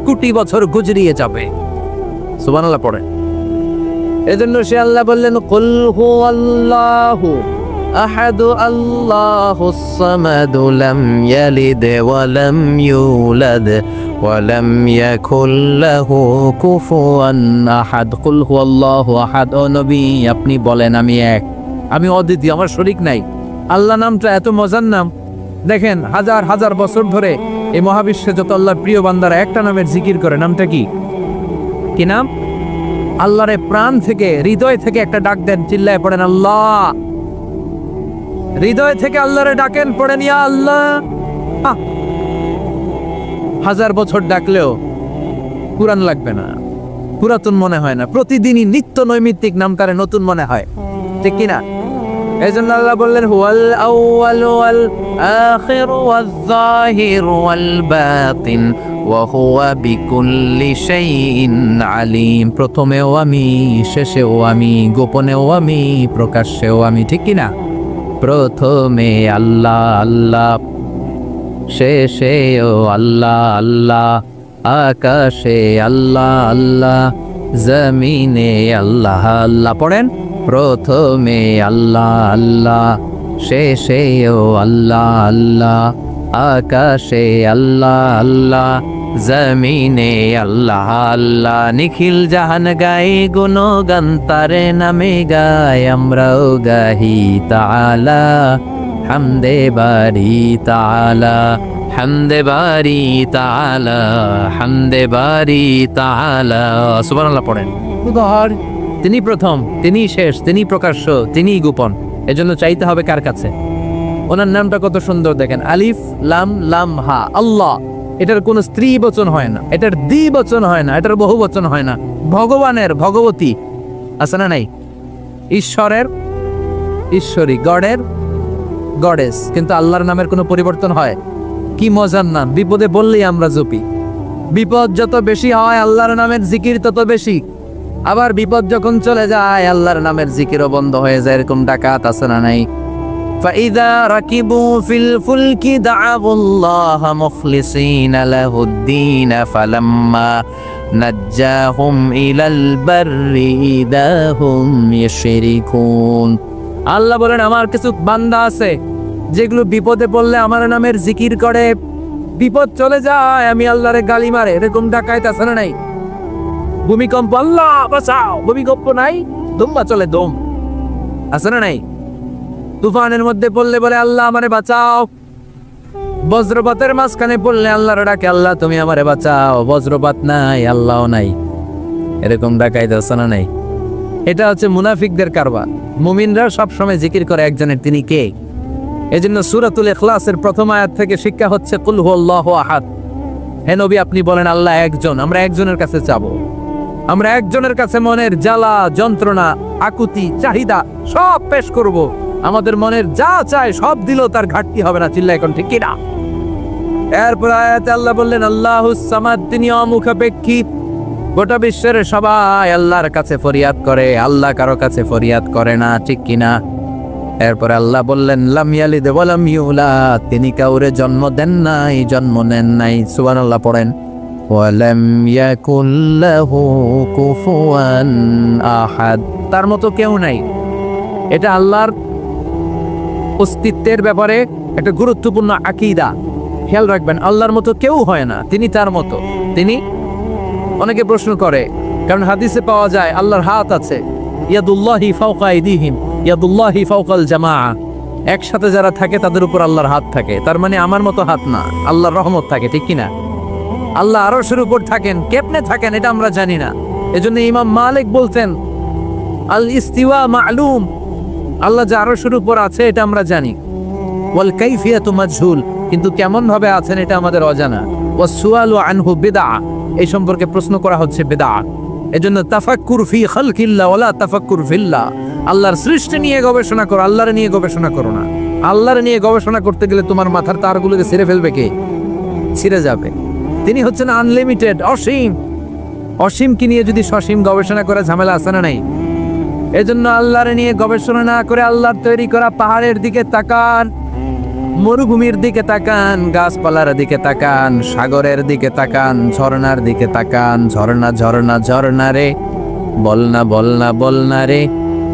কোটি বছর গুজরিয়ে যাবে। সুবহানাল্লাহ পড়ে। এজন্য সে আল্লাহ বললেন, কুল হুয়াল্লাহু আহাদু আল্লাহুস সামাদু লাম ইয়ালিদ ওয়া লাম ইউলাদ ওয়া লাম ইয়াকুল লাহু কুফুয়ান আহাদ। কুল হুয়াল্লাহু আহাদ। ও নবী আপনি বলেন আমি এক, আমি অদ্বিতীয়, আমার শরীক নাই। আল্লাহ নামটা এত মজার নাম। দেখেন হাজার হাজার বছর ধরে এই মহাবিশ্বে যত আল্লাহর প্রিয় বান্দারা একটা নামের জিকির করে, নামটা কি? কি নাম? আল্লাহরে প্রাণ থেকে, হৃদয় থেকে একটা ডাক দেন, চিল্লায় পড়েন আল্লাহ। হৃদয় থেকে আল্লাহরে ডাকেন, পড়েন ইয়া আল্লাহ। 1000 বছর ডাকলেও পুরান লাগবে না, পুরাতন মনে হয় না। প্রতিদিনই নিত্য নৈমিত্তিক নাম তারে নতুন মনে হয়, ঠিক কিনা? এই জন্য আল্লাহ বললেন হুয়াল আউয়ালু ওয়াল আখিরু ওয়াজ যাহিরু ওয়াল বাতিন ওয়া হুয়া বিকুল্লি শাইইন আলিম। প্রথমেও আমি, শেষেও আমি, গোপনেও আমি, প্রকাশ্যেও আমি, ঠিক কিনা? প্রথমে আল্লাহ আল্লাহ, শেষেও আল্লাহ আল্লাহ, আকাশে আল্লাহ আল্লাহ, জমিনে আল্লাহ আল্লাহ। পড়েন, প্রথমে আল্লাহ আল্লাহ, শেষেও আল্লাহ আল্লাহ, আকাশে আল্লাহ আল্লাহ, জমিনে আল্লাহ আল্লাহ। নিখিল জাহান গায়ে গুণগান তারে নামে গায়, আমরাও গাহি তাআলা হামদে বারি তাআলা, হামদে বারি তাআলা, হামদে বারি তাআলা। সুবহানাল্লাহ পড়েন। তিনি প্রথম, তিনি শেষ, তিনি প্রকাশ্য, তিনি গোপন। এজন্য চাইতে হবে কার কাছে? ওনার নামটা কত সুন্দর দেখেন, আলিফ লাম লাম হা, আল্লাহ। এটার কোনো স্ত্রী বচন হয় না, এটার দ্বিবচন হয় না, এটার বহু বচন হয় না। ভগবানের ভগবতী আছে না নাই? ঈশ্বরের ঈশ্বরী, গডের গডেস। কিন্তু আল্লাহর নামের কোনো পরিবর্তন হয়? কি মজার নাম! বিপদে বললেই আমরা জপি। বিপদ যত বেশি হয় আল্লাহর নামের জিকির তত বেশি। আবার বিপদ যখন চলে যায় আল্লাহর নামের জিকিরও বন্ধ হয়ে যায়। এরকম ডাকাত আছে না নাই? ফাইদা রাকিবু ফিল ফুলকি দাআবুল্লাহ মুখলিসিনা লাহুদ্দিন ফালাম্মা নাজ্জাহুম ইলাল বাররি ইদাহুম ইশরিকুন। আল্লাহ বলেন আমার কিছু বান্দা আছে যেগুলো বিপদে পড়লে আমার নামের জিকির করে, বিপদ চলে যায় আমি আল্লাহরে গালি মারে। এরকম ডাকাত আছে না নাই? ভূমিকম্প, আল্লাহ বাঁচাও, ভূমিকম্প নাই, দুম্বা চলে দম, আছে না নাই? তুফানের মধ্যে পড়লে বলে আল্লাহ আমারে বাঁচাও। বজ্রপাতের মাঝখানে পড়লে আল্লাহর ডাকে, আল্লাহ তুমি আমারে বাঁচাও। বজ্রপাত নাই, আল্লাহও নাই। এরকম ডাকাইতে আছে না নাই? এটা হচ্ছে মুনাফিকদের কারবার। মুমিনরা সবসময় জিকির করে একজনের, তিনি কে? এজন্য সূরাতুল ইখলাসের প্রথম আয়াত থেকে শিক্ষা হচ্ছে কুল হুয়াল্লাহু আহাদ। হে নবী আপনি বলেন আল্লাহ একজন, আমরা একজনের কাছে চাবো। আমরা একজনের কাছে মনের জ্বালা, যন্ত্রণা, আকুতি, চাহিদা সব পেশ করব। আমাদের মনের যা চায় সব দিলেও তার ঘাটতি হবে না। চিল্লা এখন ঠিক কিনা? এরপর আয়াতে আল্লাহ বললেন আল্লাহুস সামাদ, তিনি অমুখাপেক্ষী। গোটা বিশ্বের সবাই আল্লাহর কাছে ফরিয়াদ করে, আল্লাহ কারো কাছে ফরিয়াদ করে না, ঠিক কিনা? এরপর আল্লাহ বললেন লাম ইয়ালিদ ওয়া লাম ইউলাদ, তিনি কাউরে জন্ম দেন নাই, জন্ম নেন নাই। সুবহানাল্লাহ পড়েন। ওয়া লাম ইয়াকুল লাহু কুফুয়ান আহাদ, তার মতো কেউ নাই। এটা আল্লাহর অস্তিত্বের ব্যাপারে একটা গুরুত্বপূর্ণ আকীদা। খেয়াল রাখবেন, আল্লাহর মতো কেউ হয় না, তিনি তার মতো। তিনি, অনেকে প্রশ্ন করে, কারণ হাদিসে পাওয়া যায় আল্লাহর হাত আছে, ইয়াদুল্লাহি ফাওকা আইদিহিম, ইয়াদুল্লাহি ফাওকাল জামাআ। একসাথে যারা থাকে তাদের উপর আল্লাহর হাত থাকে। তার মানে আমার মতো হাত না, আল্লাহর রহমত থাকে, ঠিক কিনা? আল্লাহ আরশের উপর থাকেন, কেমনে থাকেন এটা আমরা জানি না। এজন্য ইমাম মালিক বলতেন আল ইস্তিওয়া মা'লুম, আল্লাহ যে আরশের উপর আছে এটা আমরা জানি। ওয়াল কাইফিয়াতু মাজহুল, কিন্তু কেমন ভাবে আছেন এটা আমাদের অজানা। ওয়াস সুআলু আনহু বিদআ, এই সম্পর্কে প্রশ্ন করা হচ্ছে বিদআত। এজন্য তাফাক্কুর ফি খালকিল্লাহ ওয়ালা তাফাক্কুর ফিল্লাহ, আল্লাহর সৃষ্টি নিয়ে গবেষণা করো, আল্লাহর নিয়ে গবেষণা করো না। আল্লাহর নিয়ে গবেষণা করতে গেলে তোমার মাথার তারগুলোকে ছিঁড়ে ফেলবে কে? ছিঁড়ে যাবে। তিনি হচ্ছেন আনলিমিটেড, অসীম। অসীমকে নিয়ে যদি সসীম গবেষণা করে ঝামেলা আছে না নাই? এজন্য আল্লাহর নিয়ে গবেষণা না করে আল্লাহর তৈরি করা পাহাড়ের দিকে তাকান, মরুভূমির দিকে তাকান, গাছপালার দিকে তাকান, সাগরের দিকে তাকান, ঝর্ণার দিকে তাকান। ঝর্ণা ঝর্ণা ঝর্ণা রে, বলনা বলনা বলনা রে,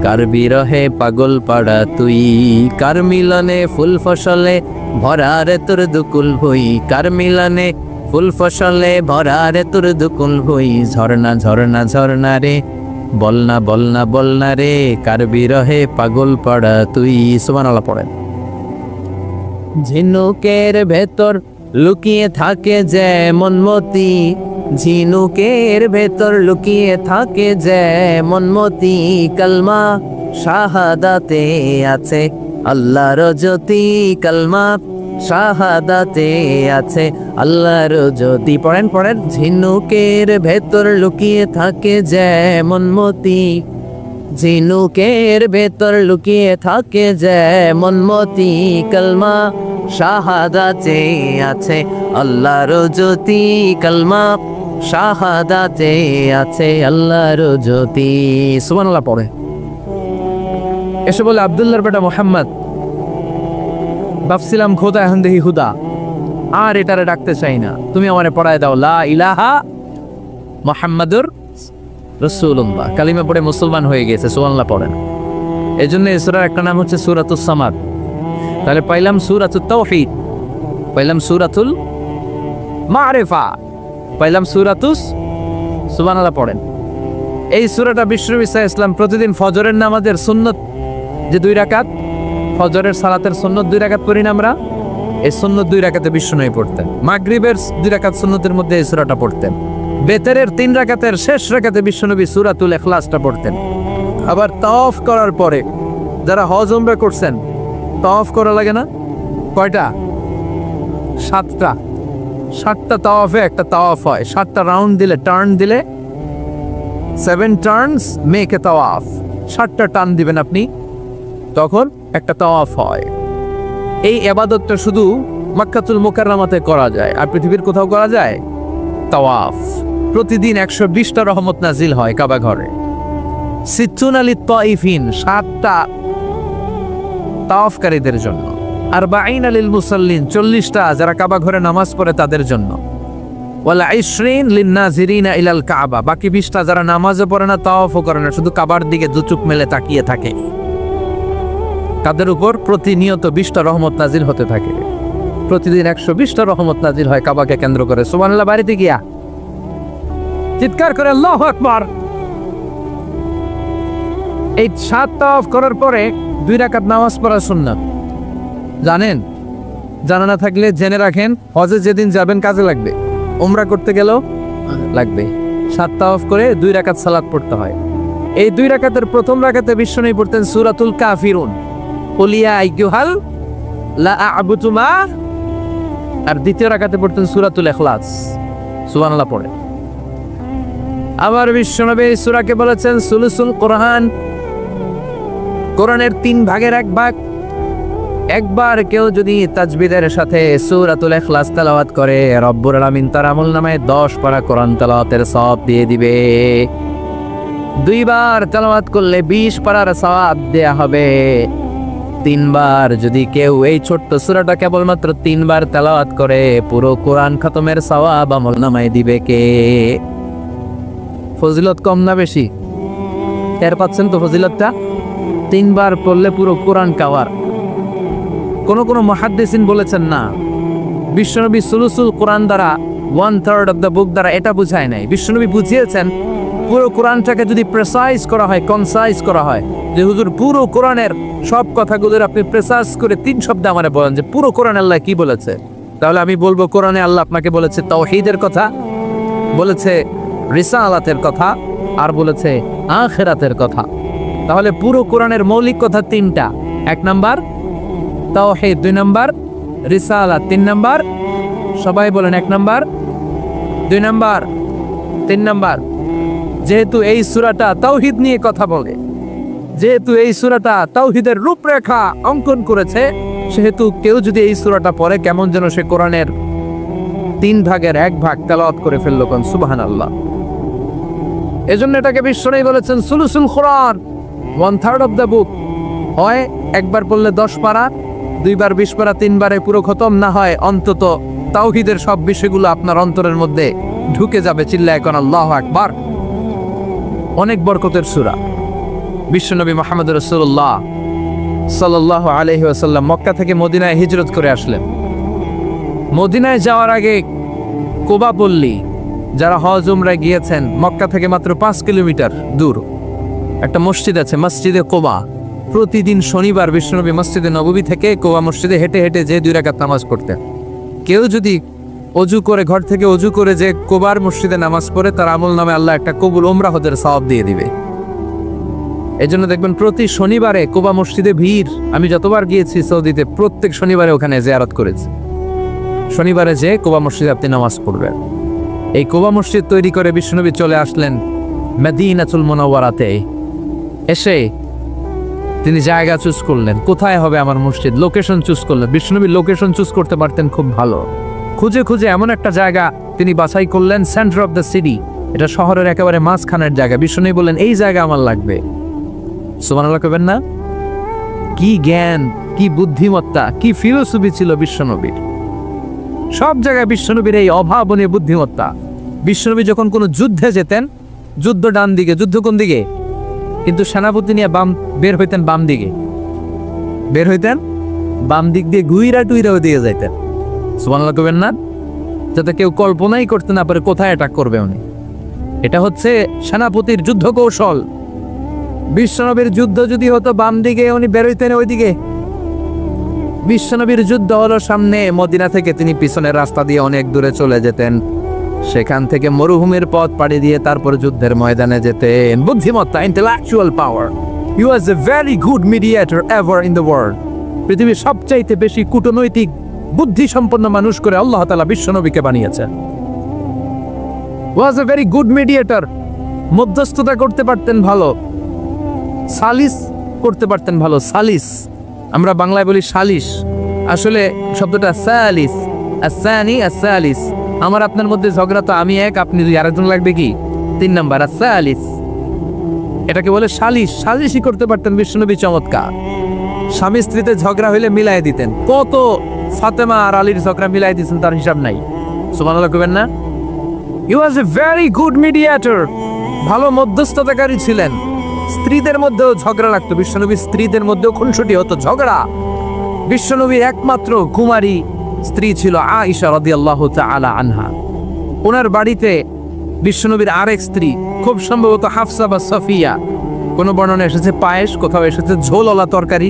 কার বিরহে পাগল পাড়া তুই, কার মিলনে ফুল ফসলে ভরা রে তোর দুকুল ভুই, কার মিলনে ফুল ফসলে ভরা রে তোর দুকুল ভুই। ঝর্ণা ঝর্ণা ঝর্ণা রে, বলনা বলনা বলনা রে, কার বিরহে পাগল পাড়া তুই। সুবহানাল্লাহ পড়েন। ঝিনুকের ভেতর লুকিয়ে থাকে যেমন মতি, ঝিনুকের ভেতর লুকিয়ে থাকে যেমন মতি, কালমা শাহাদাতে আছে আল্লাহর জ্যোতি কালমা শাহাদাতে আছে, আল্লাহর জ্যোতি। পড়েন পড়েন। ঝিনুকের ভেতর লুকিয়ে থাকে যেমন মতি, ঝিনুকের ভেতর লুকিয়ে থাকে যেমন মতি, কালমা শাহাদাতে আছে, আল্লাহর জ্যোতি কালমা শাহাদাতে আছে, আল্লাহর জ্যোতি। সুবহানাল্লাহ পড়ে। এসে বলে আব্দুল্লাহর বেটা মোহাম্মদ, ভাবছিলাম খোদা, এখন দেখি হুদা, আর এটারে ডাকতে চাই না, তুমি আমারে পড়ায় দাও লা ইলাহা মুহাম্মাদুর রাসূলুল্লাহ। কালিমা পড়ে মুসলমান হয়ে গেছে। সুবহানাল্লাহ পড়েন। এই জন্য এই সূরার একটা নাম হচ্ছে সূরাতুস সামাদ। তাহলে পাইলাম সূরাতুত তাওহীদ, পাইলাম সূরাতুল মারিফা, পাইলাম সূরাতুস। সুবহানাল্লাহ পড়েন। এই সূরাটা বিশ্বনবী সাল্লাল্লাহু আলাইহি ওয়াসাল্লাম প্রতিদিন ফজরের নামাজের সুন্নত যে 2 রাকাত, ফজরের সালাতের সুন্নত 2 রাকাত পড়ি না আমরা, এই সুন্নত 2 রাকাতে বিশ্বনবী পড়তেন। মাগরিবের 2 রাকাত সুন্নতের মধ্যে এই সূরাটা পড়তেন। বেতেরের 3 রাকাতের শেষ রাকাতে বিশ্বনবী সূরাতুল ইখলাসটা পড়তেন। আবার তাওয়াফ করার পরে যারা হজ উমরা করছেন, তাওয়াফ করা লাগে না? কয়টা? 7টা। 7টা তাওয়াফে একটা তাওয়াফ হয়। 7টা রাউন্ড দিলে, টার্ন দিলে 7 টার্নস মেক এ তাওয়াফ। 7টা টার্ন দিবেন আপনি, তখন একটা তাওয়াফ হয়। এই ইবাদতটা শুধু মক্কাতুল মুকাররমাতে করা যায়, আর পৃথিবীর কোথাও করা যায়? তাওয়াফ। প্রতিদিন 120টা রহমত নাজিল হয় কাবা ঘরে। সিত্তুনা লিত-তাইফিন, 7টা তাওয়াফকারীদের জন্য। 40 লিল মুসাল্লিন, 40টা যারা কাবা ঘরে নামাজ পড়ে তাদের জন্য। ওয়াল 20 লিন-নাজিরিনা ইলাল কাবা, বাকি 20টা যারা নামাজও পড়ে না, তাওয়াফও করে না, শুধু কাবার দিকে দু চোখ মেলে তাকিয়ে থাকে, তাদের উপর প্রতিনিয়ত 20টা রহমত নাজিল হতে থাকে। প্রতিদিন 120টা রহমত নাজিল হয় কাবাকে কেন্দ্র করে। সুবহানাল্লাহ। বাড়িতে গিয়া চিৎকার করে আল্লাহু আকবার। এই 7 তাওয়াফ করার পরে 2 রাকাত নামাজ পড়া সুন্নাত। জানেন? জানা না থাকলে জেনে রাখেন, হজে যেদিন যাবেন কাজে লাগবে, উমরা করতে গেলেও লাগবে। 7 তাওয়াফ করে 2 রাকাত সালাত পড়তে হয়। এই 2 রাকাতের প্রথম রাকাতে বিশ্বনবী পড়তেন সূরাতুল কাফিরুন, কুল ইয়া আইয়ুহাল লা আ'বুদু মা, আর দ্বিতীয় রাকাতে পড়তেন সূরাতুল ইখলাস। সুবহানাল্লাহ পড়ে। আবার বিশ্বনবী এই সূরাকে বলেছেন সুলুসুল কোরআন, কোরআনের 3 ভাগের 1 ভাগ। একবার কেউ যদি তাজবিদের সাথে সূরাতুল ইখলাস তেলাওয়াত করে, রব্বুল আলামিন তার আমলনামায় 10 পারা কোরআন তেলাওয়াতের সওয়াব দিয়ে দিবে। 2 বার তেলাওয়াত করলে 20 পারার সওয়াব দেয়া হবে। 3 বার যদি কেউ এই ছোট্ট সূরাটা কেবলমাত্র 3 বার তেলাওয়াত করে, পুরো কোরআন খতমের সওয়াব আমলনামায় দিবে কে? ফজিলত কম না বেশি? টের পাচ্ছেন তো ফজিলতটা? 3 বার পড়লে পুরো কোরআন কাভার। কোন কোন মুহাদ্দিসিন বলেছেন না, বিশ্বনবী সুলুসুল কোরআন দ্বারা 1/3 অফ দ্য বুক দ্বারা এটা বুঝায় নাই। বিশ্বনবী বুঝিয়েছেন পুরো কোরআনটাকে যদি প্রেসাইজ করা হয়, কনসাইজ করা হয়, যে হুজুর পুরো কোরআনের সব কথাগুলোর আপনি প্রেসাইজ করে 3 শব্দে আমারে বলেন যে পুরো কোরআন আল্লাহ কি বলেছে, তাহলে আমি বলবো কোরআনে আল্লাহ আপনাকে বলেছে তাওহীদের কথা, বলেছে রিসালাতের কথা, আর বলেছে আখিরাতের কথা। তাহলে পুরো কোরআনের মৌলিক কথা 3টা। 1 নাম্বার তাওহীদ, 2 নাম্বার রিসালাত, 3 নাম্বার সবাই বলেন 1 নাম্বার, 2 নাম্বার, 3 নাম্বার। যেহেতু এই সূরাটা তাওহীদ নিয়ে কথা বলে, যেহেতু এই সূরাটা তাওহীদের রূপরেখা অঙ্কন করেছে, সেহেতু কেউ যদি এই সূরাটা পড়ে কেমন যেন সে কোরআনের 3 ভাগের 1 ভাগ তেলাওয়াত করে ফেলল। কোন সুবহানাল্লাহ। এজন্য এটাকে বিশ্বনবী বলেছেন সুলুসুল কোরআন, 1/3 অফ দ্য বুক। হয় একবার পড়লে 10 পারা, 2 বার 20 পারা, 3 বারে পুরো খতম, না হয় অন্তত তাওহীদের সব বিষয়গুলো আপনার অন্তরের মধ্যে ঢুকে যাবে। চিল্লায় কোন আল্লাহু আকবার। অনেক বরকতের সূরা। বিশ্বনবী মুহাম্মদ রাসূলুল্লাহ সাল্লাল্লাহু আলাইহি ওয়াসাল্লাম মক্কা থেকে মদিনায় হিজরত করে আসলেন। মদিনায় যাওয়ার আগে কুবা পল্লী, যারা হজ উমরায় গিয়েছেন, মক্কা থেকে মাত্র 5 কিলোমিটার দূর একটা মসজিদ আছে, মসজিদে কুবা। প্রতিদিন শনিবার বিশ্বনবী মসজিদে নববী থেকে কুবা মসজিদে হেঁটে হেঁটে যে 2 রাকাত নামাজ পড়তেন। কেউ যদি অজু করে, ঘর থেকে অজু করে যে কুবার মসজিদে নামাজ পড়ে, তার আমল নামে আল্লাহ একটা কবুল উমরা হজের সওয়াব দিয়ে দিবে। এই জন্য দেখবেন প্রতি শনিবারে কুবা মসজিদে ভিড়। আমি যতবার গিয়েছি সৌদিতে, প্রত্যেক শনিবারে ওখানে জিয়ারত করেছি। শনিবারে যে কুবা মসজিদে আপনি নামাজ পড়বেন। এই কুবা মসজিদ তৈরি করে বিশ্বনবী চলে আসলেন মদিনাতুল মুনাওয়ারাতে। এসে তিনি জায়গা চুজ করলেন, কোথায় হবে আমার মসজিদ, লোকেশন চুজ করলেন। বিশ্বনবী লোকেশন চুজ করতে পারতেন খুব ভালো। খুঁজে খুঁজে এমন একটা জায়গা তিনি বাছাই করলেন, সেন্টার অফ দ্য সিটি, এটা শহরের একেবারে মাঝখানের জায়গা। বিশ্বনবী বললেন এই জায়গা আমার লাগবে। সুবহানাল্লাহ কইবেন না? কি জ্ঞান, কি বুদ্ধিমত্তা, কি ফিলোসফি ছিল বিশ্বনবীর। সব জায়গায় বিশ্বনবীর এই অভাবনীয় বুদ্ধিমত্তা। বিশ্বনবী যখন কোনো যুদ্ধে যেতেন, যুদ্ধ ডান দিকে, যুদ্ধ কোন দিকে, কিন্তু সেনাপতি নিয়ে বের হইতেন বাম দিকে, বের হইতেন বাম দিক দিয়ে, গুইরা টুইরাও দিয়ে যাইতেন। সুবহানাল্লাহ কইবেন না? যাতে কেউ কল্পনাই করতে না পারে কোথায় অ্যাটাক করবে উনি। এটা হচ্ছে সেনাপতির যুদ্ধ কৌশল। বিশ্বনবীর যুদ্ধ যদি হতো বাম দিকে, উনি বের হইতেন ওইদিকে। বিশ্বনবীর যুদ্ধ হলো সামনে, মদিনা থেকে তিনি পিছনের রাস্তা দিয়ে অনেক দূরে চলে যেতেন। সেখান থেকে মরুভূমির পথ পাড়ি দিয়ে তারপর যুদ্ধের ময়দানে যেতেন। বুদ্ধিমত্তা, intellectual power. He was a very good mediator ever in the world. পৃথিবীর সবচাইতে বেশি কূটনৈতিক বুদ্ধি সম্পন্ন মানুষ করে আল্লাহ তাআলা বিশ্বনবীকে বানিয়েছেন। ওয়াজ এ ভেরি গুড মিডিয়েটর। মধ্যস্থতা করতে পারতেন ভালো, সালিস করতে পারতেন ভালো। সালিস আমরা বাংলায় বলি সালিশ, আসলে শব্দটা সালিস, আসানি আসালিস। আমার আপনার মধ্যে ঝগড়া, তো আমি এক, আপনি দুই, আরেকজন লাগবে কি 3 নাম্বার, আসালিস। এটাকে বলে সালিশ। সালিশই করতে পারতেন বিশ্বনবী, চমৎকার। স্বামী স্ত্রীতে ঝগড়া হইলে মিলাই দিতেন। কত ফাতেমা আর আলীর ঝগড়া মিলাই দিতেন তার হিসাব নাই। সুবহানাল্লাহ কইবেন না? হি ওয়াজ এ ভেরি গুড মিডিয়েটর। ভালো মধ্যস্থতাকারী ছিলেন। স্ত্রীদের মধ্যেও ঝগড়া লাগতো, বিশ্বনবীর স্ত্রীদের মধ্যেও খুনসুটি হতো, ঝগড়া। বিশ্বনবীর একমাত্র কুমারী স্ত্রী ছিল আয়েশা রাদিয়াল্লাহু তাআলা আনহা। ওনার বাড়িতে বিশ্বনবীর আরেক স্ত্রী, খুব সম্ভবত হাফসা বা সফিয়া, কোনো বর্ণনা এসেছে পায়েস, কোথাও এসেছে ঝোলওয়ালা তরকারি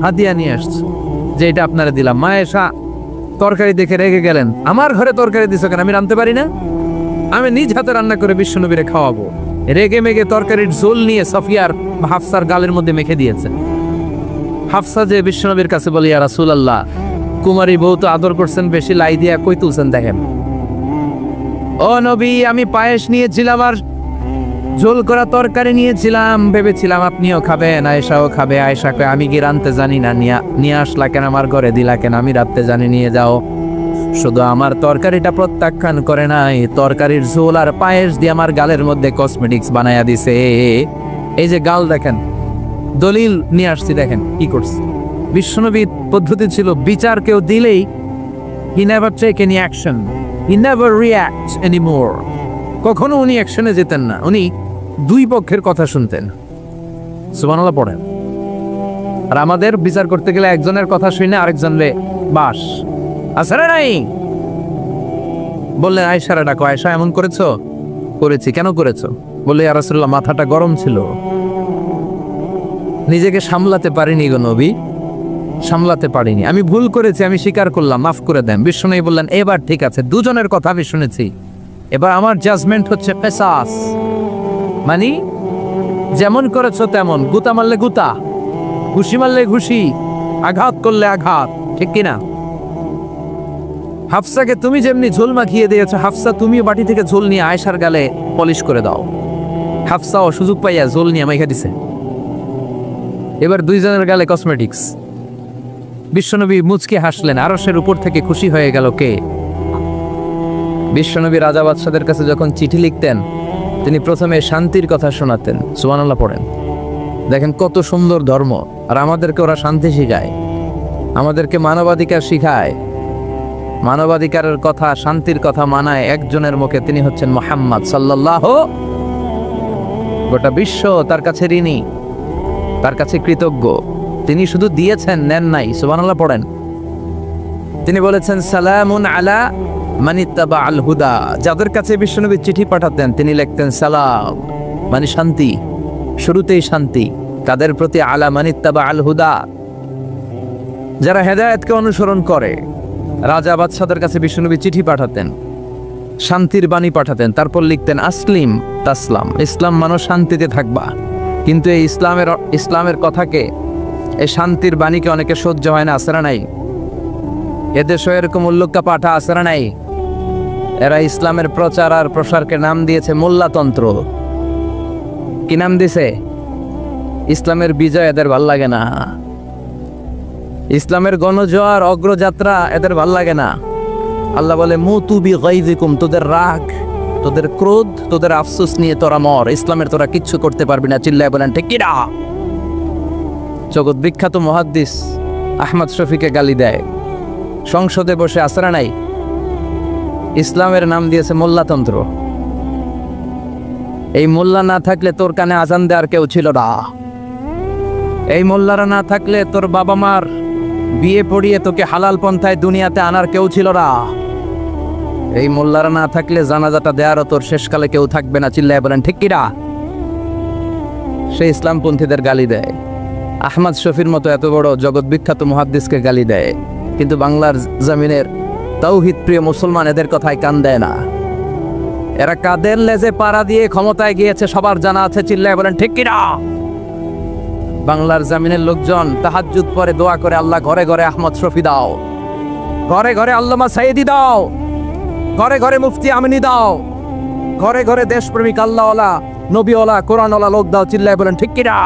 হাদিয়া নিয়ে আসছে, যে এটা আপনারা দিলাম। মা আয়েশা তরকারি দেখে রেগে গেলেন, আমার ঘরে তরকারি দিছো কেন, আমি রাঁধতে পারি না? আমি নিজ হাতে রান্না করে বিশ্বনবীরে খাওয়াবো। রেগে মেগে তরকারির ঝোল নিয়ে সফিয়ার হাফসার গালের মধ্যে মেখে দিয়েছে। হাফসা যে বিশ্বনবীর কাছে বলি, ইয়া রাসূলুল্লাহ, কুমারী বউ তো আদর করছেন বেশি, লাই দিয়া কই তুলছেন দেখেন। ও নবী, আমি পায়েস নিয়েছিলাম আর ঝোল করা তরকারি নিয়েছিলাম, ভেবেছিলাম আপনিও খাবেন, আয়েশাও খাবে। আয়েশা কয়, আমি কি রাঁধতে জানি না, নিয়ে আসলা কেন আমার ঘরে, দিলা কেন, আমি রাঁধতে জানি, নিয়ে যাও। শুধু আমার তরকারিটা প্রত্যাখ্যান করে নাই, তরকারির ঝোল আর পায়েস দিয়ে আমার গালের মধ্যে কসমেটিক্স বানায়া দিছে। এই যে গাল দেখেন, দলিল নিয়ে আসছি, দেখেন কি করছে। বিশ্বনবীর পদ্ধতি ছিল, বিচার কেউ দিলেই he never take any action, he never react anymore. কখনো উনি অ্যাকশনে যেতেন না, উনি দুই পক্ষের কথা শুনতেন। সুবহানাল্লাহ পড়েন। আর আমাদের বিচার করতে গেলে একজনের কথা শুনে আরেকজনরে বাস আসলে নাই। বললেন আয়েশারে ডাকো, আয়েশা এমন করেছো? করেছি। কেন করেছো? বললে, ইয়া রাসূলুল্লাহ, মাথাটা গরম ছিল, নিজেকে সামলাতে পারিনি গো নবী, সামলাতে পারিনি, আমি ভুল করেছি, আমি স্বীকার করলাম, মাফ করে দেন। বিশ্বনবী বললেন, এবার ঠিক আছে, দুজনের কথা আমি শুনেছি, এবার আমার জাজমেন্ট হচ্ছে কিসাস, মানে যেমন করেছো তেমন, গুতা মারলে গুতা, ঘুষি মারলে ঘুষি, আঘাত করলে আঘাত, ঠিক কিনা? হাফসাকে তুমি যেমনি ঝোল মাখিয়ে দিয়েছো, হাফসা তুমিও বাটি থেকে ঝোল নিয়ে আয়েশার গালে পলিশ করে দাও। হাফসাও সুযোগ পাইয়া ঝোল নিয়ে মাইখা দিছে। এবার দুইজনের গালে কসমেটিক্স। বিশ্বনবী মুচকি হাসলেন, আরশের উপর থেকে খুশি হয়ে গেল কে? বিশ্বনবী রাজা বাদশাদের কাছে যখন চিঠি লিখতেন, তিনি প্রথমে শান্তির কথা শোনাতেন। সুবহানাল্লাহ পড়েন। দেখেন কত সুন্দর ধর্ম। আর আমাদেরকে ওরা শান্তি শিখায়, আমাদেরকে মানবাধিকার শিখায়, মানবাধিকারের কথা, শান্তির কথা মানায় একজনের মুখে, তিনি হচ্ছেন মুহাম্মদ সাল্লাল্লাহু। গোটা বিশ্ব তার কাছে ঋণী, তার কাছে কৃতজ্ঞ। তিনি শুধু দিয়েছেন, নেন নাই। সুবহানাল্লাহ পড়েন। তিনি বলেছেন, সালামুন আলা মানিত্তাবা আল হুদা। যাদের কাছে বিশ্বনবী চিঠি পাঠাতেন, তিনি লিখতেন সালাম, মানে শান্তি, শুরুতেই শান্তি। তাদের প্রতি আলা মানিত্তাবা আল হুদা, যারা হেদায়েতকে অনুসরণ করে। রাজা বাদশাদের কাছে বিশ্বনবী চিঠি পাঠাতেন, শান্তির বাণী পাঠাতেন, তারপর লিখতেন আসলিম তাসলাম, ইসলাম মানো শান্তিতে থাকবা। কিন্তু এই ইসলামের কথাকে, এই শান্তির বাণীকে অনেকে সহ্য হয় না, আসরা নাই? এদেশও এরকম উল্লুক্কা পাঠা আসরা নাই? এরা ইসলামের প্রচার আর প্রসারকে নাম দিয়েছে মোল্লাতন্ত্র। কি নাম দিছে? ইসলামের বিজয় এদের ভাল লাগে না, ইসলামের গণজোয়ার অগ্রযাত্রা এদের ভাল লাগে না। আল্লাহ বলে মুতু বিগাইযিকুম, তোদের রাগ, তোদের ক্রোধ, তোদের আফসোস নিয়ে তোরা মর, ইসলামের তোরা কিচ্ছু করতে পারবি না। চিল্লায় বলেন ঠিক কিনা? জগৎ বিখ্যাত মুহাদ্দিস আহমদ শফিকে গালি দেয়, সংসদে বসে, আসরা নাই? ইসলামের নাম দিয়েছে মোল্লাতন্ত্র। এই মোল্লা না থাকলে তোর কানে আজান দেওয়ার কেউ ছিল না, এই মোল্লারা না থাকলে তোর বাবা মার বিয়ে পড়িয়ে তোকে হালাল পন্থায় দুনিয়াতে আনার কেউ ছিল না, এই মোল্লারা না থাকলে জানাজাটা দেওয়ারও তোর শেষকালে কেউ থাকবে না। চিল্লায় বলেন ঠিক কিনা? সে ইসলামপন্থীদের গালি দেয়, আহমদ শফির মতো এত বড় জগৎ বিখ্যাত মুহাদ্দিসকে গালি দেয়, কিন্তু বাংলার জমিনের তাওহীদ প্রিয় মুসলমান এদের কথায় কান দেয় না। এরা কাদের লেজে পাড়া দিয়ে ক্ষমতায় গিয়েছে সবার জানা আছে। চিল্লায় বলেন ঠিক কিনা? বাংলার জমিনের লোকজন তাহাজ্জুদ পরে দোয়া করে, আল্লাহ ঘরে ঘরে আহমদ শফি দাও, ঘরে ঘরে আল্লামা সাইদি দাও, ঘরে ঘরে মুফতি আমিনী দাও, ঘরে ঘরে দেশপ্রেমিক আল্লাহওয়ালা নবীওয়ালা কোরআনওয়ালা লোক দাও। চিল্লায় বলেন ঠিক কিনা?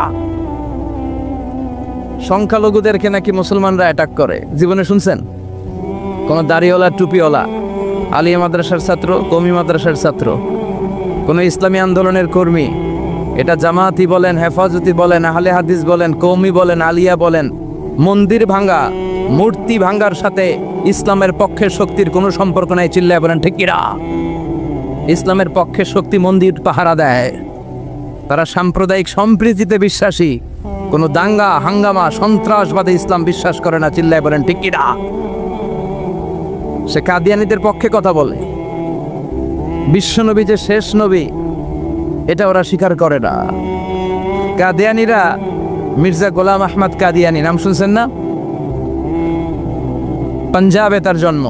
সংখ্যালঘুদেরকে নাকি মুসলমানরা অ্যাটাক করে, জীবনে শুনছেন? কোন দাড়িওয়ালা টুপিওয়ালা আলিয়া মাদ্রাসার ছাত্র, কওমি মাদ্রাসার ছাত্র, কোন ইসলামী আন্দোলনের কর্মী, এটা জামাতি বলেন, হেফাজতি বলেন, আহলে হাদিস বলেন, কওমি বলেন, আলিয়া বলেন, মন্দির ভাঙ্গা, মূর্তি ভাঙ্গার সাথে ইসলামের পক্ষের শক্তির কোনো সম্পর্ক নাই। চিল্লায় বলেন ঠিক কিনা? ইসলামের পক্ষের শক্তি মন্দির পাহারা দেয়, তারা সাম্প্রদায়িক সম্প্রীতিতে বিশ্বাসী, কোনো দাঙ্গা হাঙ্গামা সন্ত্রাসবাদে ইসলাম বিশ্বাস করে না। চিল্লায় বলেন ঠিক কিনা? সে কাদিয়ানীদের পক্ষে কথা বলে, বিশ্বনবী যে শেষ নবী এটা ওরা স্বীকার করে না। কাদিয়ানীরা, মির্জা গোলাম আহমদ কাদিয়ানী নাম শুনছেন না? পাঞ্জাবে তার জন্ম।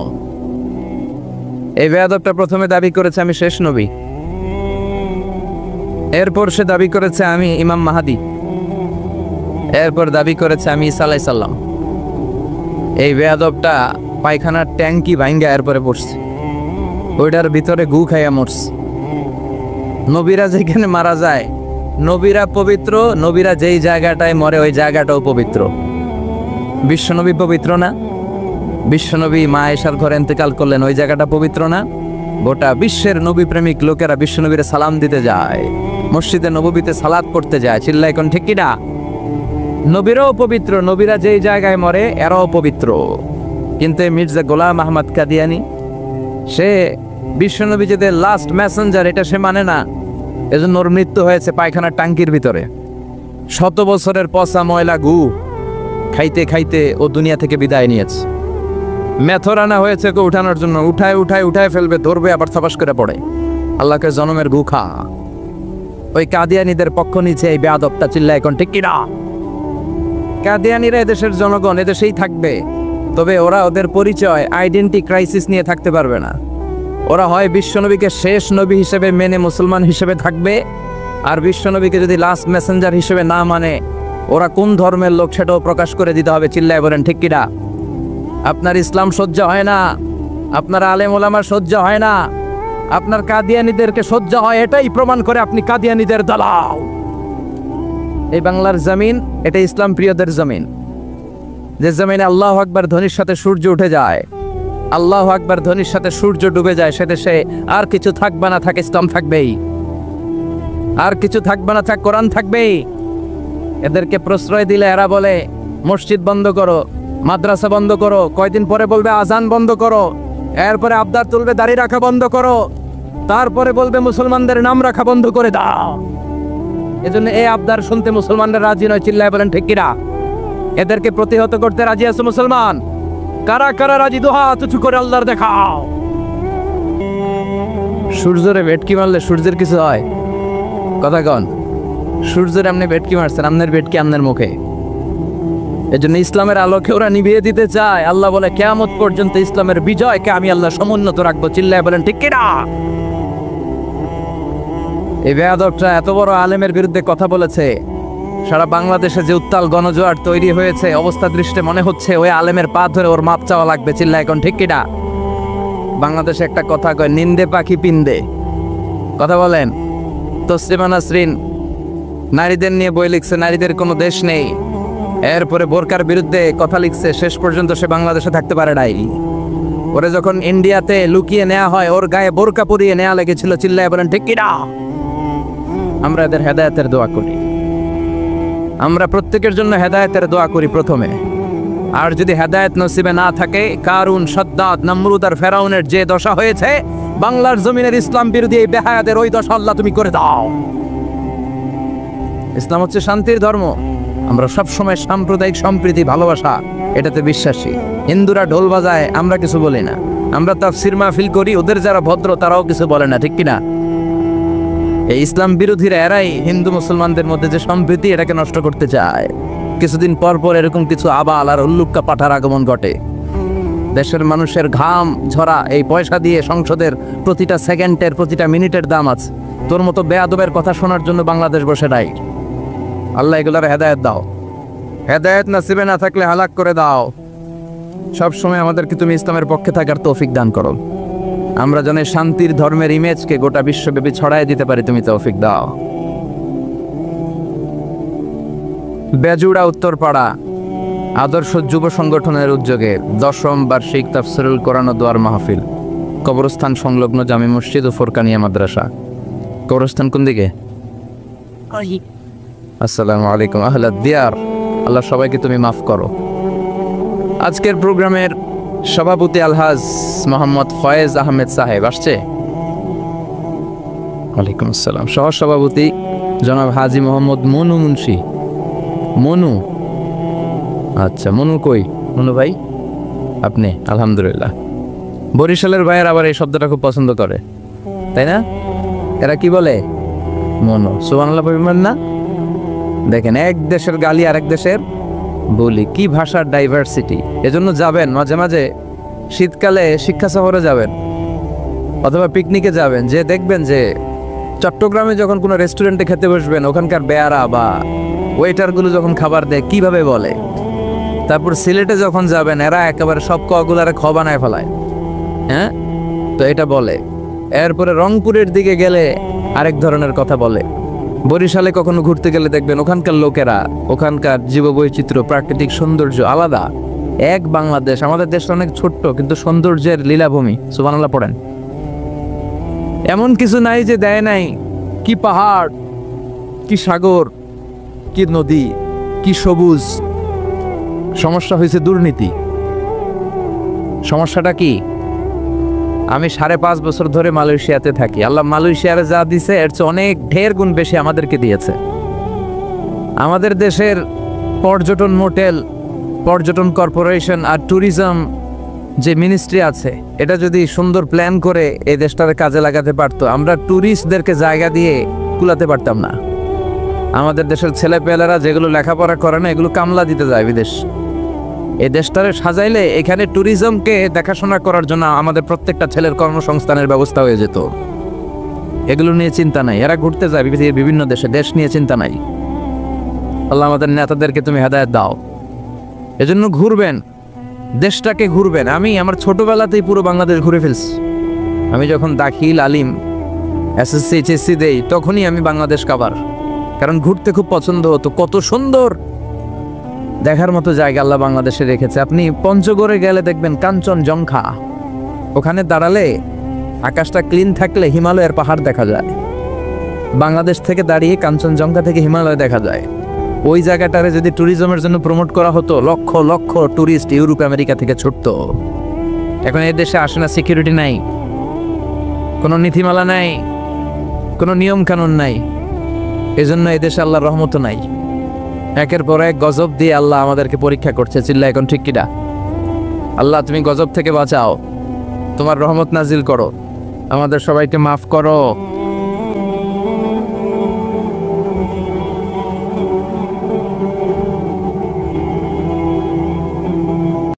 এই বেয়াদবটা প্রথমে দাবি করেছে আমি শেষ নবী, এরপর সে দাবি করেছে আমি ইমাম মাহাদি, এরপর দাবি করেছে আমি ঈসা আলাইহিস সালাম। এই বেয়াদবটা পায়খানার ট্যাঙ্কি ভাঙ্গা এরপরে পড়ছে, ওইটার ভিতরে গু খাইয়া মরছে। নবীরা যেখানে মারা যায়, নবীরা পবিত্র, নবীরা যেই জায়গাটায় মরে ওই জায়গাটাও পবিত্র। বিশ্বনবী পবিত্র না? বিশ্বনবী মা আয়েশার ঘরে ইন্তেকাল করলেন, ওই জায়গাটা পবিত্র না? গোটা বিশ্বের নবী প্রেমিক লোকেরা বিশ্বনবীরে সালাম দিতে যায়, মসজিদে নববীতে সালাত পড়তে যায়। চিল্লায় কোন ঠিক কিনা? নবীরাও পবিত্র, নবীরা যেই জায়গায় মরে এরাও পবিত্র। কিন্তু মির্জা গোলাম আহমদ কাদিয়ানী, সে বিশ্বনবী যে লাস্ট মেসেঞ্জার এটা সে মানে না, এজন্য ওর মৃত্যু হয়েছে পায়খানার টাঙ্কির ভিতরে। 100 বছরের পচা ময়লা গু খাইতে খাইতে ও দুনিয়া থেকে বিদায় নিয়েছে। মেথর আনা হয়েছে ওকে উঠানোর জন্য, উঠায় উঠায় উঠায় ফেলবে, ধরবে, আবার থাপাস করে পড়ে। আল্লাহকে জনমের গু খা। ওই কাদিয়ানীদের পক্ষ নিচে এই বেয়াদবটা। চিল্লায় এখন ঠিক কিনা? কাদিয়ানীরা এদেশের জনগণ, এদেশেই থাকবে, তবে ওরা ওদের পরিচয় আইডেন্টি ক্রাইসিস নিয়ে থাকতে পারবে না। ওরা হয় বিশ্বনবীকে শেষ নবী হিসেবে মেনে মুসলমান হিসেবে থাকবে, আর বিশ্বনবীকে যদি লাস্ট মেসেঞ্জার হিসেবে না মানে ওরা কোন ধর্মের লোক সেটাও প্রকাশ করে দিতে হবে। চিল্লায় বলেন ঠিক কিনা? আপনার ইসলাম সহ্য হয় না, আপনার আলেম ওলামার সহ্য হয় না, আপনার কাদিয়ানীদেরকে সহ্য হয়, এটাই প্রমাণ করে আপনি কাদিয়ানীদের দালাল। এই বাংলার জমিন এটা ইসলাম প্রিয়দের জমিন, যে জমিনে আল্লাহু আকবার ধ্বনির সাথে সূর্য উঠে যায়, আল্লাহু আকবার ধ্বনির সাথে সূর্য ডুবে যায়, সে দেশে আর কিছু থাকবে না থাক ইসলাম থাকবেই, আর কিছু থাকবে না থাক কোরআন থাকবেই। এদেরকে প্রশ্রয় দিলে এরা বলে মসজিদ বন্ধ করো, মাদ্রাসা বন্ধ করো, কয়দিন পরে বলবে আজান বন্ধ করো, এরপরে আবদার তুলবে দাড়ি রাখা বন্ধ করো, তারপরে বলবে মুসলমানদের নাম রাখা বন্ধ করে দাও। এজন্য এই আবদার শুনতে মুসলমানরা রাজি নয়। চিল্লায় বলেন ঠিক কিনা? এদেরকে প্রতিহত করতে রাজি আছে মুসলমান? কারা কারা রাজি? দোহা তুচু করে আল্লাহর দেখাও। সূর্যরে ভেটকি মারলে সূর্যের কিছু হয়? কথা কন। সূর্যের আপনি ভেটকি মারছেন, আপনার ভেটকি আপনার মুখে। এজন্য ইসলামের আলোকে ওরা নিভিয়ে দিতে চায়। আল্লাহ বলে কিয়ামত পর্যন্ত ইসলামের বিজয়কে আমি আল্লাহ সমুন্নত রাখবো। চিল্লায় বলেন ঠিক কিনা? এই বেয়াদবটা এত বড় আলেমের বিরুদ্ধে কথা বলেছে, সারা বাংলাদেশে যে উত্তাল গণজোয়ার তৈরি হয়েছে, অবস্থা দৃষ্টে মনে হচ্ছে ওই আলেমের পা ধরে ওর মাপ চাওয়া লাগবে। চিল্লা এখন ঠিক কিনা? বাংলাদেশে একটা কথা কয়, নিন্দে পাখি পিন্দে। কথা বলেন। তসলিমা নাসরিন নারীদের নিয়ে বই লিখছে, নারীদের কোনো দেশ নেই। এরপরে বোরকার বিরুদ্ধে কথা লিখছে, শেষ পর্যন্ত সে বাংলাদেশে থাকতে পারে নাই। ওরে যখন ইন্ডিয়াতে লুকিয়ে নেওয়া হয়, ওর গায়ে বোরকা পরিয়ে নেওয়া লেগেছিল। চিল্লায় বলেন ঠিক কিনা? আমরা এদের হেদায়েতের দোয়া করি। আমরা প্রত্যেকের জন্য হেদায়েতের দোয়া করি প্রথমে। আর যদি হেদায়েত নসিবে না থাকে, কারুন, সাদ্দাত, নমরুদ আর ফেরাউনের যে দশা হয়েছে, বাংলার জমিনের ইসলাম বিরোধী এই বেহায়াদের ওই দশা আল্লাহ তুমি করে দাও। ইসলাম হচ্ছে শান্তির ধর্ম। আমরা সবসময় সাম্প্রদায়িক সম্প্রীতি, ভালোবাসা এটাতে বিশ্বাসী। হিন্দুরা ঢোল বাজায়, আমরা কিছু বলি না। আমরা তাফসীর মাহফিল করি, ওদের যারা ভদ্র তারাও কিছু বলে না, ঠিক কিনা? এই ইসলাম বিরোধীরা এরাই হিন্দু মুসলমানদের মধ্যে যে সম্প্রীতি, এটাকে নষ্ট করতে চায়। কিছুদিন পর পর এরকম কিছু আবাল আর উল্লুক্কা পাঠার আগমন ঘটে। দেশের মানুষের ঘাম ঝরা এই পয়সা দিয়ে সংসদের প্রতিটা সেকেন্ডের, প্রতিটা মিনিটের দাম আছে। তোর মতো বেয়াদবের কথা শোনার জন্য বাংলাদেশ বসে নাই। আল্লাহ এগুলার হেদায়েত দাও। হেদায়েত নসিবে না থাকলে হালাক করে দাও। সবসময় আমাদেরকে তুমি ইসলামের পক্ষে থাকার তৌফিক দান করো। আমরা যেন শান্তির ধর্মের ইমেজকে গোটা বিশ্বব্যাপী ছড়াই দিতে পারি, তুমি তৌফিক দাও। বেজুড়া উত্তরপাড়া আদর্শ যুব সংগঠনের উদ্যোগে 10ম বার্ষিক তাফসীরুল কোরআন ও দোয়ার মাহফিল, কবরস্থান সংলগ্ন জামি মসজিদ ও ফোরকানিয়া মাদ্রাসা। কবরস্থান কোন দিকে? আসসালামু আলাইকুম আহলাদ দিয়ার। আল্লাহ সবাইকে তুমি মাফ করো। আজকের প্রোগ্রামের সভাপতি আলহাজ মোহাম্মদ ফয়েজ আহমেদ সাহেব আসছে। ওয়ালাইকুম আসসালাম। সহ সভাপতি জনাব হাজি মোহাম্মদ মনু মুন্সি। মনু, আচ্ছা মনু কই? মনু ভাই আপনি? আলহামদুলিল্লাহ। বরিশালের ভাইয়ের আবার এই শব্দটা খুব পছন্দ করে, তাই না? এরা কি বলে? মনু। সুবহানাল্লাহ বলবেন না? দেখেন, এক দেশের গালি আরেক দেশের বলি, কি ভাষার ডাইভার্সিটি। এজন্য যাবেন মাঝে মাঝে শীতকালে শিক্ষা সফরে যাবেন অথবা পিকনিকে যাবেন, যে দেখবেন যে চট্টগ্রামে যখন কোনো রেস্টুরেন্টে খেতে বসবেন, ওখানকার বেয়ারা বা ওয়েটারগুলো যখন খাবার দেয় কিভাবে বলে। তারপর সিলেটে যখন যাবেন, এরা একেবারে সব কগুলারে খ বানায় ফেলায়। হ্যাঁ, তো এটা বলে। এরপরে রংপুরের দিকে গেলে আরেক ধরনের কথা বলে। বরিশালে কখনো ঘুরতে গেলে দেখবেন ওখানকার লোকেরা, ওখানকার জীববৈচিত্র্য, প্রাকৃতিক সৌন্দর্য আলাদা। এক বাংলাদেশ, আমাদের দেশটা অনেক ছোট্ট কিন্তু সৌন্দর্যের লীলাভূমি। সুবহানাল্লাহ পড়েন। এমন কিছু নাই যে দেয় নাই। কি পাহাড়, কি সাগর, কি নদী, কি সবুজ। সমস্যা হয়েছে দুর্নীতি। সমস্যাটা কি? আমি 5.5 বছর ধরে মালয়েশিয়াতে থাকি। আল্লাহ মালয়েশিয়ারে যা দিছে এর চেয়ে অনেক ঢের গুণ বেশি আমাদেরকে দিয়েছে। আমাদের দেশের পর্যটন মোটেল, পর্যটন কর্পোরেশন আর ট্যুরিজম যে মিনিস্ট্রি আছে, এটা যদি সুন্দর প্ল্যান করে এই দেশটাকে কাজে লাগাতে পারতো, আমরা ট্যুরিস্টদেরকে জায়গা দিয়ে কুলাতে পারতাম না। আমাদের দেশের ছেলেপেলেরা যেগুলো লেখাপড়া করে না, এগুলো কামলা দিতে যায় বিদেশ। এই দেশটারে সাজাইলে এখানে ট্যুরিজমকে দেখাশোনা করার জন্য আমাদের প্রত্যেকটা ছেলের কর্মসংস্থানের ব্যবস্থা হয়ে যেত। এগুলো নিয়ে চিন্তা নাই। এরা ঘুরতে যায় বিভিন্ন দেশে, দেশ নিয়ে চিন্তা নাই। আল্লাহ আমাদের নেতাদেরকে তুমি হেদায়েত দাও। এজন্য ঘুরবেন, দেশটাকে ঘুরবেন। আমি আমার ছোটবেলাতেই পুরো বাংলাদেশ ঘুরে ফেলছি। আমি যখন দাখিল, আলিম, এসএসসি, এইচএসসি দেই, তখনই আমি বাংলাদেশ কাভার, কারণ ঘুরতে খুব পছন্দ হতো। কত সুন্দর দেখার মতো জায়গা আল্লাহ বাংলাদেশে রেখেছে। আপনি পঞ্চগড়ে গেলে দেখবেন কাঞ্চনজঙ্ঘা, ওখানে দাঁড়ালে আকাশটা ক্লিন থাকলে হিমালয়ের পাহাড় দেখা যায়। বাংলাদেশ থেকে দাঁড়িয়ে কাঞ্চনজঙ্ঘা থেকে হিমালয় দেখা যায়। ওই জায়গাটারে যদি ট্যুরিজমের জন্য প্রমোট করা হতো, lakh lakh tourist Europe America থেকে ছুটতো। এখন এই দেশে আসে না, সিকিউরিটি নাই, কোনো নীতিমালা নাই, কোনো নিয়ম কানুন নাই। এজন্য এই দেশে আল্লাহর রহমত নাই। একের পর এক গজব দিয়ে আল্লাহ আমাদেরকে পরীক্ষা করছে। চিল্লা এখন ঠিক কিনা? আল্লাহ তুমি গজব থেকে বাঁচাও, তোমার রহমত নাজিল করো, আমাদের সবাইকে মাফ করো।